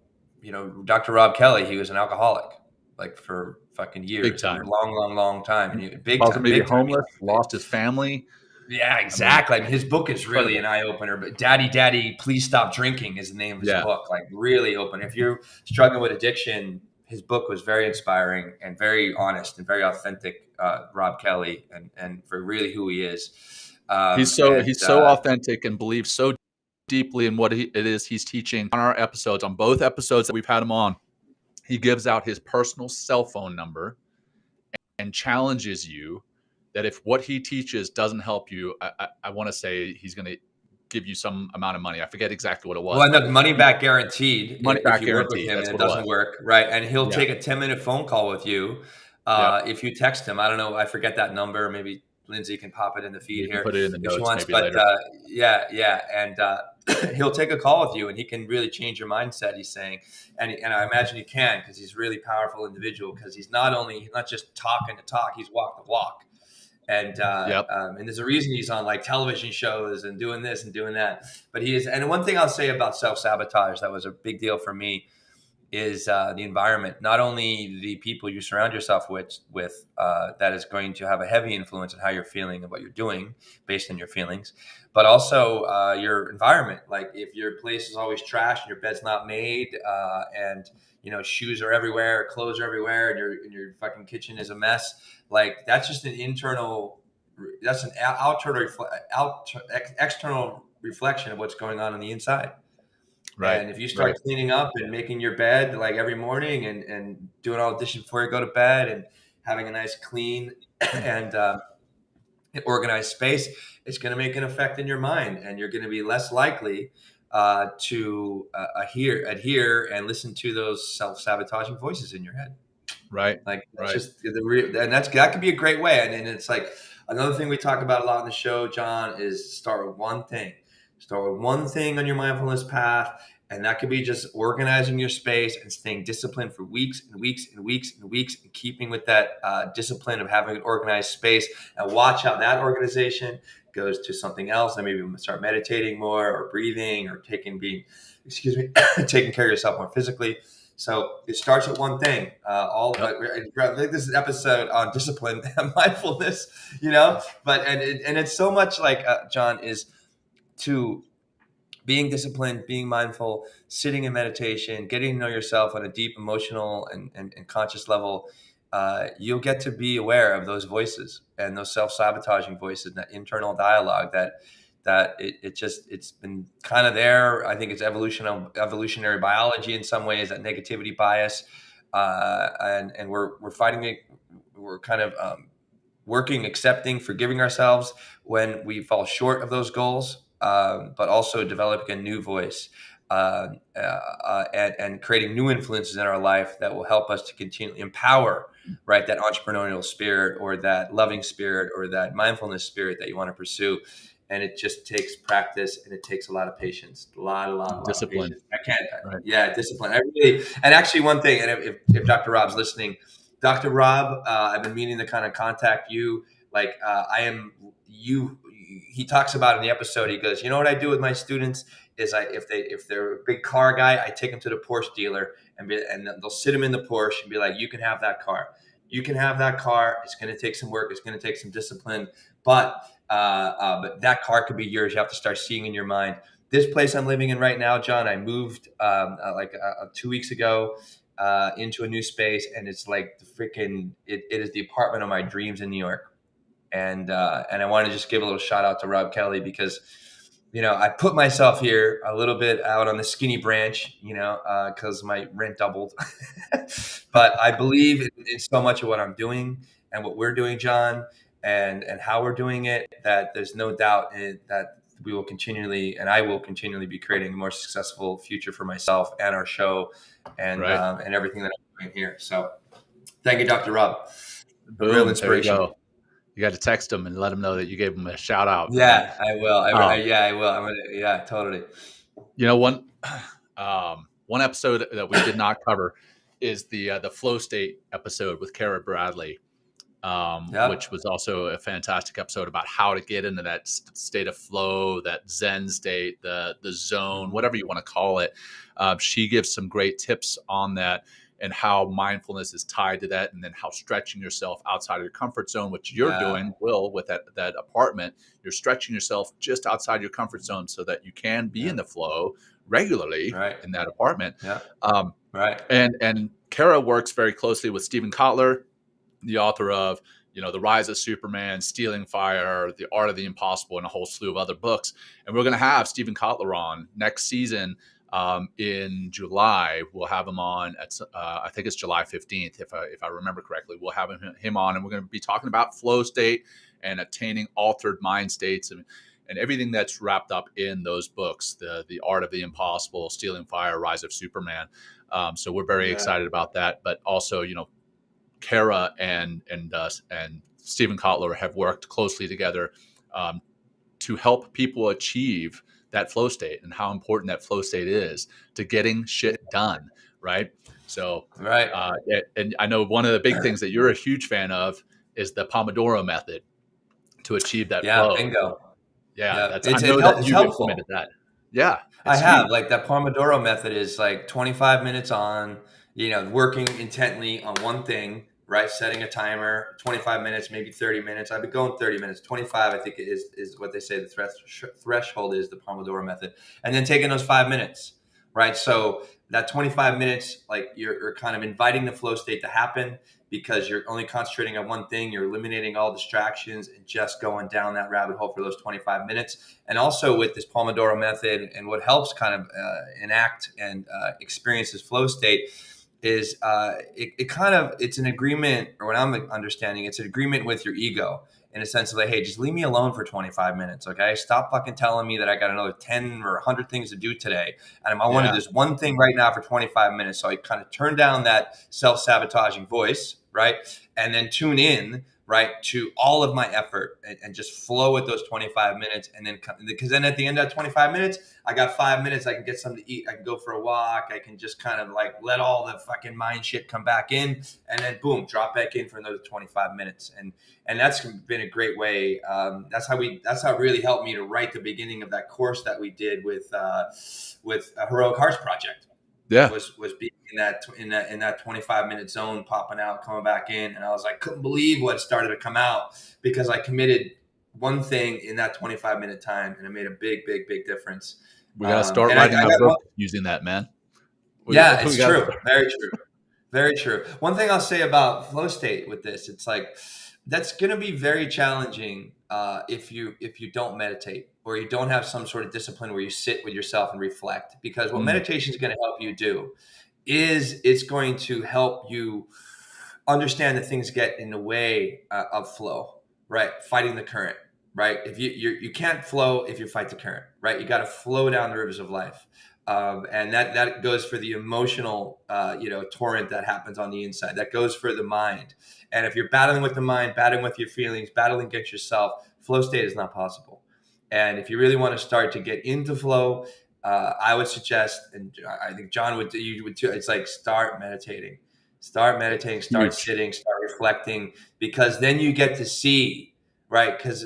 Dr. Rob Kelly, he was an alcoholic, like for fucking Big years, a time. long time. And Also maybe big time. homeless, lost his family. Yeah, exactly. I mean, his book is really an eye opener. But Daddy, Please Stop Drinking is the name of his book. Like, really open. If you're struggling with addiction, his book was very inspiring and very honest and very authentic. Rob Kelly, and for really who he is. He's so authentic and believes so deeply in what it is he's teaching. On our episodes, on both episodes that we've had him on, he gives out his personal cell phone number and challenges you that if what he teaches doesn't help you, I want to say he's going to give you some amount of money. I forget exactly what it was. Well, no, money back guaranteed. Money if back you guaranteed. Work with him That's and it what doesn't work, right? And he'll take a 10-minute phone call with you. If you text him, I don't know, I forget that number. Maybe Lindsay can pop it in the feed here. Put it in the notes if she wants, maybe but later. And he'll take a call with you, and he can really change your mindset. He's saying, and I imagine he can, because he's a really powerful individual. Because he's not just talking to talk; he's walk the walk. And and there's a reason he's on like television shows and doing this and doing that. But he is. And one thing I'll say about self-sabotage that was a big deal for me is the environment. Not only the people you surround yourself with that is going to have a heavy influence on how you're feeling and what you're doing based on your feelings, but also your environment. Like if your place is always trash and your bed's not made, and shoes are everywhere, clothes are everywhere, and your fucking kitchen is a mess. Like that's just an external reflection of what's going on the inside. Right. And if you start cleaning up and making your bed like every morning and doing all the dishes before you go to bed and having a nice clean and organized space, it's going to make an effect in your mind, and you're going to be less likely to adhere and listen to those self-sabotaging voices in your head. Right. Like just that could be a great way. And it's like another thing we talk about a lot on the show, John, is start with one thing. Start with one thing on your mindfulness path. And that could be just organizing your space and staying disciplined for weeks and weeks and weeks and weeks, and keeping with that discipline of having an organized space, and watch how that organization goes to something else. And maybe start meditating more, or breathing, or taking care of yourself more physically. So it starts with one thing. I think this is an episode on discipline and mindfulness, but it's so much like John, is to being disciplined, being mindful, sitting in meditation, getting to know yourself on a deep emotional and conscious level. You'll get to be aware of those voices and those self-sabotaging voices, that internal dialogue that it's been kind of there. I think it's evolutionary biology in some ways, that negativity bias, and we're fighting it. We're kind of working, accepting, forgiving ourselves when we fall short of those goals, but also developing a new voice and creating new influences in our life that will help us to continually empower, right, that entrepreneurial spirit, or that loving spirit, or that mindfulness spirit that you want to pursue. And it just takes practice, and it takes a lot of patience, a lot of discipline. Patience. I can't, discipline. And actually one thing, and if Dr. Rob's listening, Dr. Rob, I've been meaning to kind of contact you. Like he talks about in the episode, he goes, what I do with my students is if they're a big car guy, I take them to the Porsche dealer and they'll sit them in the Porsche and be like, you can have that car. You can have that car. It's going to take some work. It's going to take some discipline, but that car could be yours. You have to start seeing in your mind. This place I'm living in right now, John, I moved 2 weeks ago into a new space, and it's like it is the apartment of my dreams in New York. And I want to just give a little shout out to Rob Kelly, because I put myself here a little bit out on the skinny branch, because my rent doubled. But I believe in so much of what I'm doing and what we're doing, John, and how we're doing it, that there's no doubt that we will continually, and I will continually, be creating a more successful future for myself and our show, and everything that I'm doing here. So thank you, Dr. Rob. Boom, real inspiration. There you go. You got to text them and let them know that you gave them a shout out, man. Yeah, I will. Um, Yeah, I will. Yeah, totally. one episode that we did not cover is the flow state episode with Kara Bradley, which Yep. was also a fantastic episode about how to get into that state of flow, that Zen state, the zone, whatever you want to call it. She gives some great tips on that and how mindfulness is tied to that, and then how stretching yourself outside of your comfort zone, which you're Yeah. doing, Will, with that apartment. You're stretching yourself just outside your comfort zone so that you can be in the flow regularly Right. in that apartment. Yeah. Um, Right. and Kara works very closely with Stephen Kotler, the author of The Rise of Superman, Stealing Fire, The Art of the Impossible, and a whole slew of other books. And we're going to have Stephen Kotler on next season in July. We'll have him on at I think it's July 15th, if I remember correctly. We'll have him on, and we're going to be talking about flow state and attaining altered mind states and everything that's wrapped up in those books, the Art of the Impossible, Stealing Fire, Rise of Superman. So we're very excited about that. But also, Kara and Stephen Kotler have worked closely together to help people achieve that flow state, and how important that flow state is to getting shit done, right? So, Right. and I know one of the big things that you're a huge fan of is the Pomodoro method to achieve that Yeah. flow. Bingo. Yeah, I It's know that it's you've helpful. implemented that. Yeah, I it's have, huge. like, that Pomodoro method is like 25 minutes on, working intently on one thing, right? Setting a timer, 25 minutes, maybe 30 minutes. I've been going 30 minutes. 25, I think, is what they say the threshold is, the Pomodoro method. And then taking those 5 minutes, right? So that 25 minutes, like, you're kind of inviting the flow state to happen, because you're only concentrating on one thing. You're eliminating all distractions and just going down that rabbit hole for those 25 minutes. And also with this Pomodoro method, and what helps kind of enact and experience this flow state is it's an agreement, or what I'm understanding, it's an agreement with your ego, in a sense of like, hey, just leave me alone for 25 minutes. Okay. Stop fucking telling me that I got another 10 or 100 things to do today. And I want to do this one thing right now for 25 minutes. So I kind of turn down that self-sabotaging voice, right? And then tune in, right, to all of my effort, and just flow with those 25 minutes. And then, because then at the end of that 25 minutes, I got 5 minutes, I can get something to eat, I can go for a walk, I can just kind of like let all the fucking mind shit come back in, and then boom, drop back in for another 25 minutes. And that's been a great way. That's how it really helped me to write the beginning of that course that we did with Heroic Hearts Project. Yeah. Was being in that 25-minute zone, popping out, coming back in. And I was like, couldn't believe what started to come out, because I committed one thing in that 25-minute time, and it made a big, big, big difference. We got to start writing a book using that, man. It's true. Very true. Very true. One thing I'll say about flow state with this, it's like, that's going to be very challenging if you don't meditate, or you don't have some sort of discipline where you sit with yourself and reflect. Because what meditation is going to help you do is it's going to help you understand that things get in the way of flow, right? Fighting the current, right? If you can't flow if you fight the current, right? You got to flow down the rivers of life. And that goes for the emotional, torrent that happens on the inside. That goes for the mind. And if you're battling with the mind, battling with your feelings, battling against yourself, flow state is not possible. And if you really want to start to get into flow, I would suggest, and I think John would too. It's like, start meditating, start sitting, start reflecting, because then you get to see, right? Because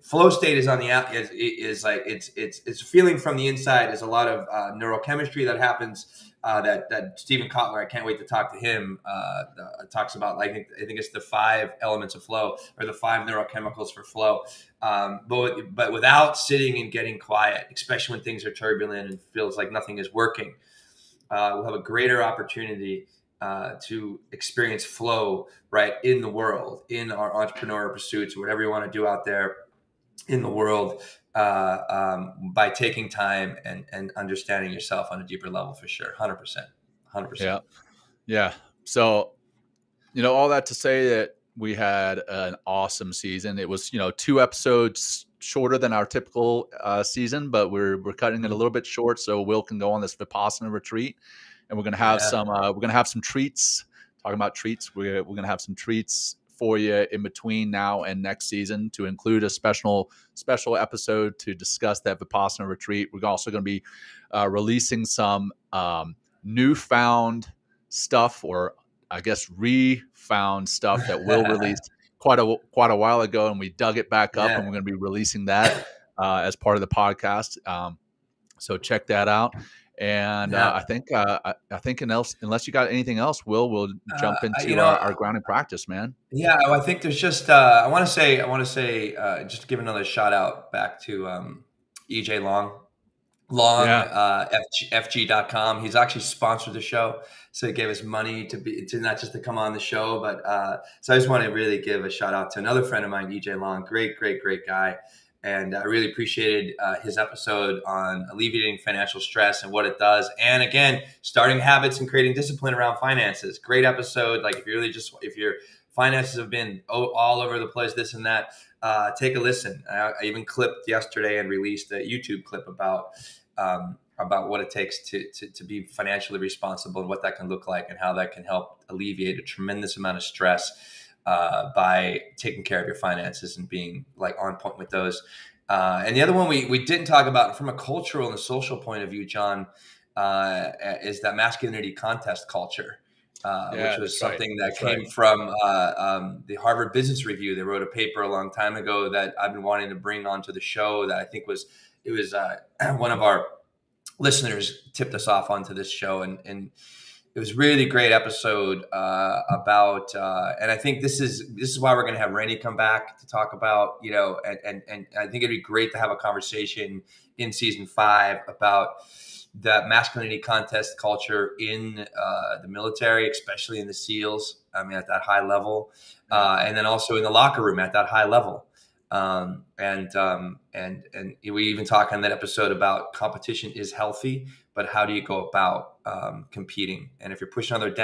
flow state is on the out is like it's feeling from the inside. There's a lot of neurochemistry that happens that Stephen Kotler, I can't wait to talk to him, talks about. Like, I think it's the 5 elements of flow, or the 5 neurochemicals for flow. But without sitting and getting quiet, especially when things are turbulent and feels like nothing is working, we'll have a greater opportunity to experience flow, right, in the world, in our entrepreneurial pursuits, or whatever you want to do out there in the world, by taking time and understanding yourself on a deeper level, for sure. 100%. Yeah. So, all that to say that we had an awesome season. It was, 2 episodes shorter than our typical season, but we're cutting it a little bit short so Will can go on this Vipassana retreat, and we're going to have some treats. Talking about treats, we're going to have some treats for you in between now and next season to include a special episode to discuss that Vipassana retreat. We're also going to be releasing some newfound stuff, or I guess refound stuff that Will released quite a while ago, and we dug it back up, and we're going to be releasing that as part of the podcast. So check that out. And I think unless you got anything else, we'll jump into our grounding practice, man. Yeah, I think there's just I want to say just give another shout out back to EJ Long, FG.com. He's actually sponsored the show, so he gave us money to not just to come on the show, but so I just want to really give a shout out to another friend of mine, EJ Long, great guy. And I really appreciated his episode on alleviating financial stress and what it does. And again, starting habits and creating discipline around finances. Great episode. Like if your finances have been all over the place, this and that, take a listen. I even clipped yesterday and released a YouTube clip about what it takes to be financially responsible and what that can look like and how that can help alleviate a tremendous amount of stress by taking care of your finances and being like on point with those. And the other one we didn't talk about from a cultural and a social point of view, John, is that masculinity contest culture, which was something that came from the Harvard Business Review. They wrote a paper a long time ago that I've been wanting to bring onto the show that I think was one of our listeners tipped us off onto this show, and it was really great episode about, and I think this is why we're going to have Rennie come back to talk about, and I think it'd be great to have a conversation in season 5 about the masculinity contest culture in the military, especially in the SEALs. I mean, at that high level, and then also in the locker room at that high level. And we even talk on that episode about competition is healthy, but how do you go about competing? And if you're pushing others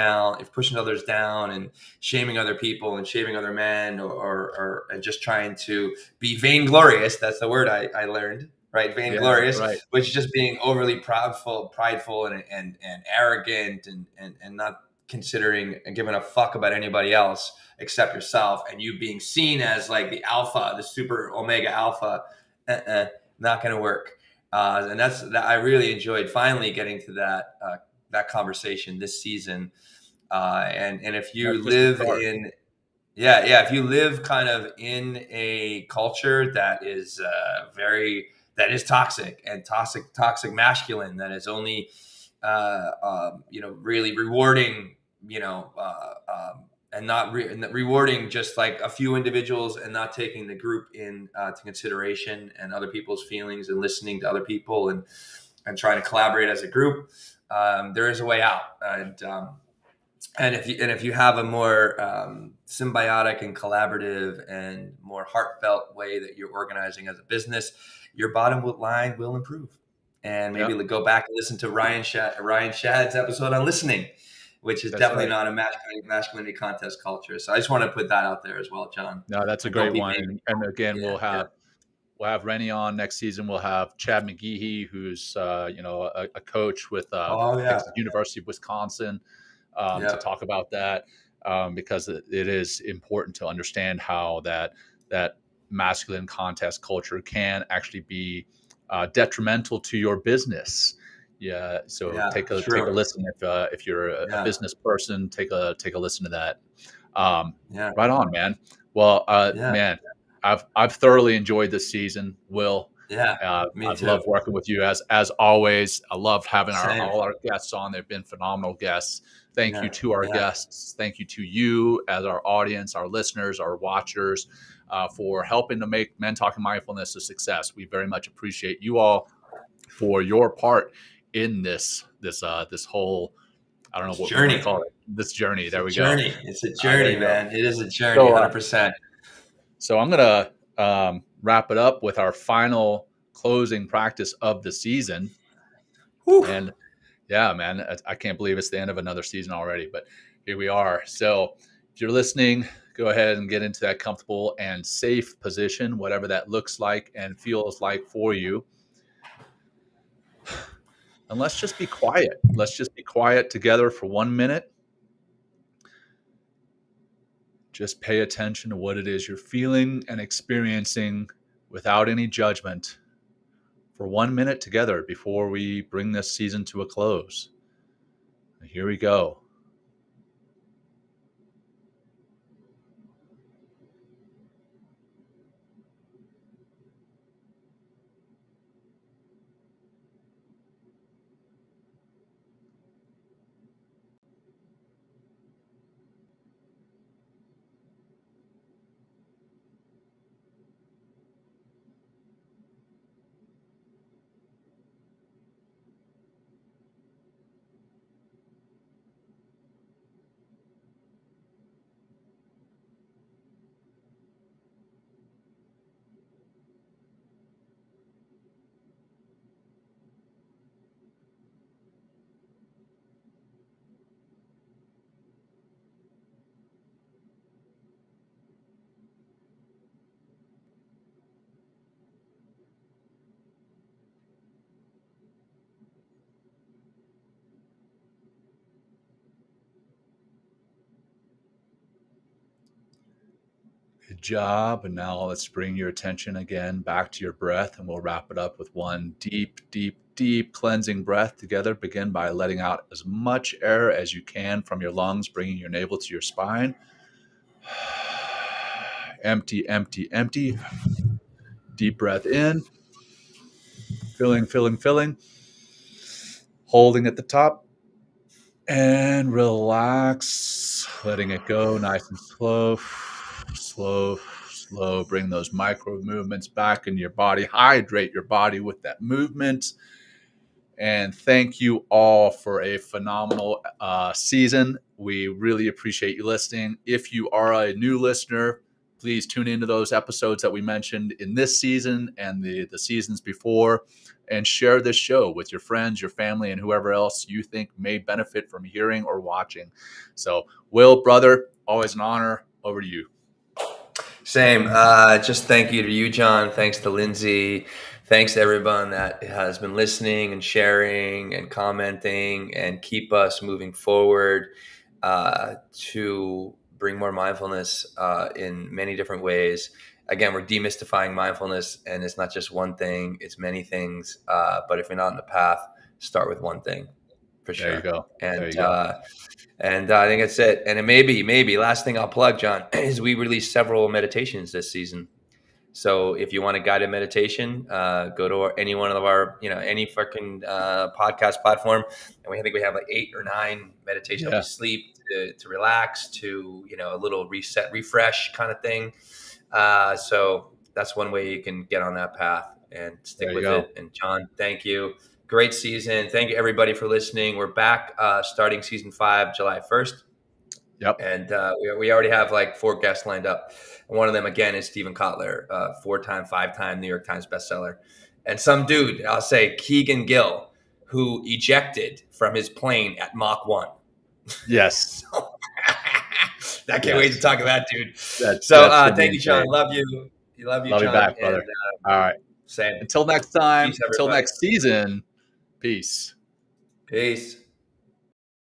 down and shaming other people and shaming other men or just trying to be vainglorious, that's the word I learned, right? Vainglorious, right. Which is just being overly prideful and arrogant and not considering and giving a fuck about anybody else except yourself, and you being seen as like the alpha, the super omega alpha, not going to work. And I really enjoyed finally getting to that conversation this season. And if you live if you live kind of in a culture that is that is toxic and toxic masculine, that is only really rewarding, and not rewarding just like a few individuals and not taking the group in to consideration and other people's feelings and listening to other people and trying to collaborate as a group. There is a way out. And if you have a more symbiotic and collaborative and more heartfelt way that you're organizing as a business, your bottom line will improve. And maybe go back and listen to Ryan Shad's episode on listening, which is definitely not a masculinity contest culture. So I just want to put that out there as well, John. No, that's a great one. And again, we'll have Rennie on next season. We'll have Chad McGeehee, who's a coach with University of Wisconsin, to talk about that, because it is important to understand how that masculine contest culture can actually be detrimental to your business. Yeah. So take a listen if you're a business person. Take a listen to that. Right on, man. Well, man, I've thoroughly enjoyed this season, Will. I've loved working with you as always. I love having all our guests on. They've been phenomenal guests. Thank you to our guests. Thank you to you as our audience, our listeners, our watchers, for helping to make Men Talking Mindfulness a success. We very much appreciate you all for your part in this whole, I don't know what journey. We call it. This journey. There we go. It's a journey, man. It is a journey, 100%. So I'm gonna wrap it up with our final closing practice of the season. Whew. And yeah, man, I can't believe it's the end of another season already, but here we are. So if you're listening, go ahead and get into that comfortable and safe position, whatever that looks like and feels like for you. And let's just be quiet. Let's just be quiet together for 1 minute. Just pay attention to what it is you're feeling and experiencing without any judgment for 1 minute together before we bring this season to a close. Here we go. Good job. And now let's bring your attention again back to your breath, and we'll wrap it up with one deep, deep, deep cleansing breath together. Begin by letting out as much air as you can from your lungs, bringing your navel to your spine. Empty, empty, empty. Deep breath in. Filling, filling, filling. Holding at the top. And relax, letting it go nice and slow. Slow, slow. Bring those micro movements back into your body. Hydrate your body with that movement. And thank you all for a phenomenal season. We really appreciate you listening. If you are a new listener, please tune into those episodes that we mentioned in this season and the seasons before, and share this show with your friends, your family, and whoever else you think may benefit from hearing or watching. So, Will, brother, always an honor. Over to you. Same. Just thank you to you, John. Thanks to Lindsay. Thanks to everyone that has been listening and sharing and commenting, and keep us moving forward to bring more mindfulness in many different ways. Again, we're demystifying mindfulness, and it's not just one thing, it's many things. But if you're not on the path, start with one thing for sure. There you go. And there you go. And I think that's it. And it maybe last thing I'll plug, John, is we released several meditations this season. So if you want a guided meditation, go to any one of our, any fucking podcast platform. And I think we have like 8 or 9 meditations to sleep, to relax, to, a little reset, refresh kind of thing. So that's one way you can get on that path and stick with it. And John, thank you. Great season. Thank you, everybody, for listening. We're back starting season 5, July 1st. Yep. And we already have like 4 guests lined up. And one of them, again, is Stephen Kotler, 4-time, 5-time New York Times bestseller. And some dude, I'll say Keegan Gill, who ejected from his plane at Mach 1. Yes. I can't wait to talk to that dude. That's thank you, Sean. Love you. Love you, John. Love you back, brother. All right. Same. Until next time. Peace, until next season. Peace. Peace.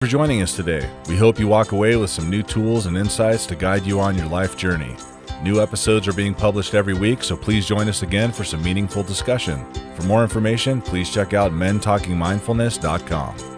For joining us today. We hope you walk away with some new tools and insights to guide you on your life journey. New episodes are being published every week, so please join us again for some meaningful discussion. For more information, please check out mentalkingmindfulness.com.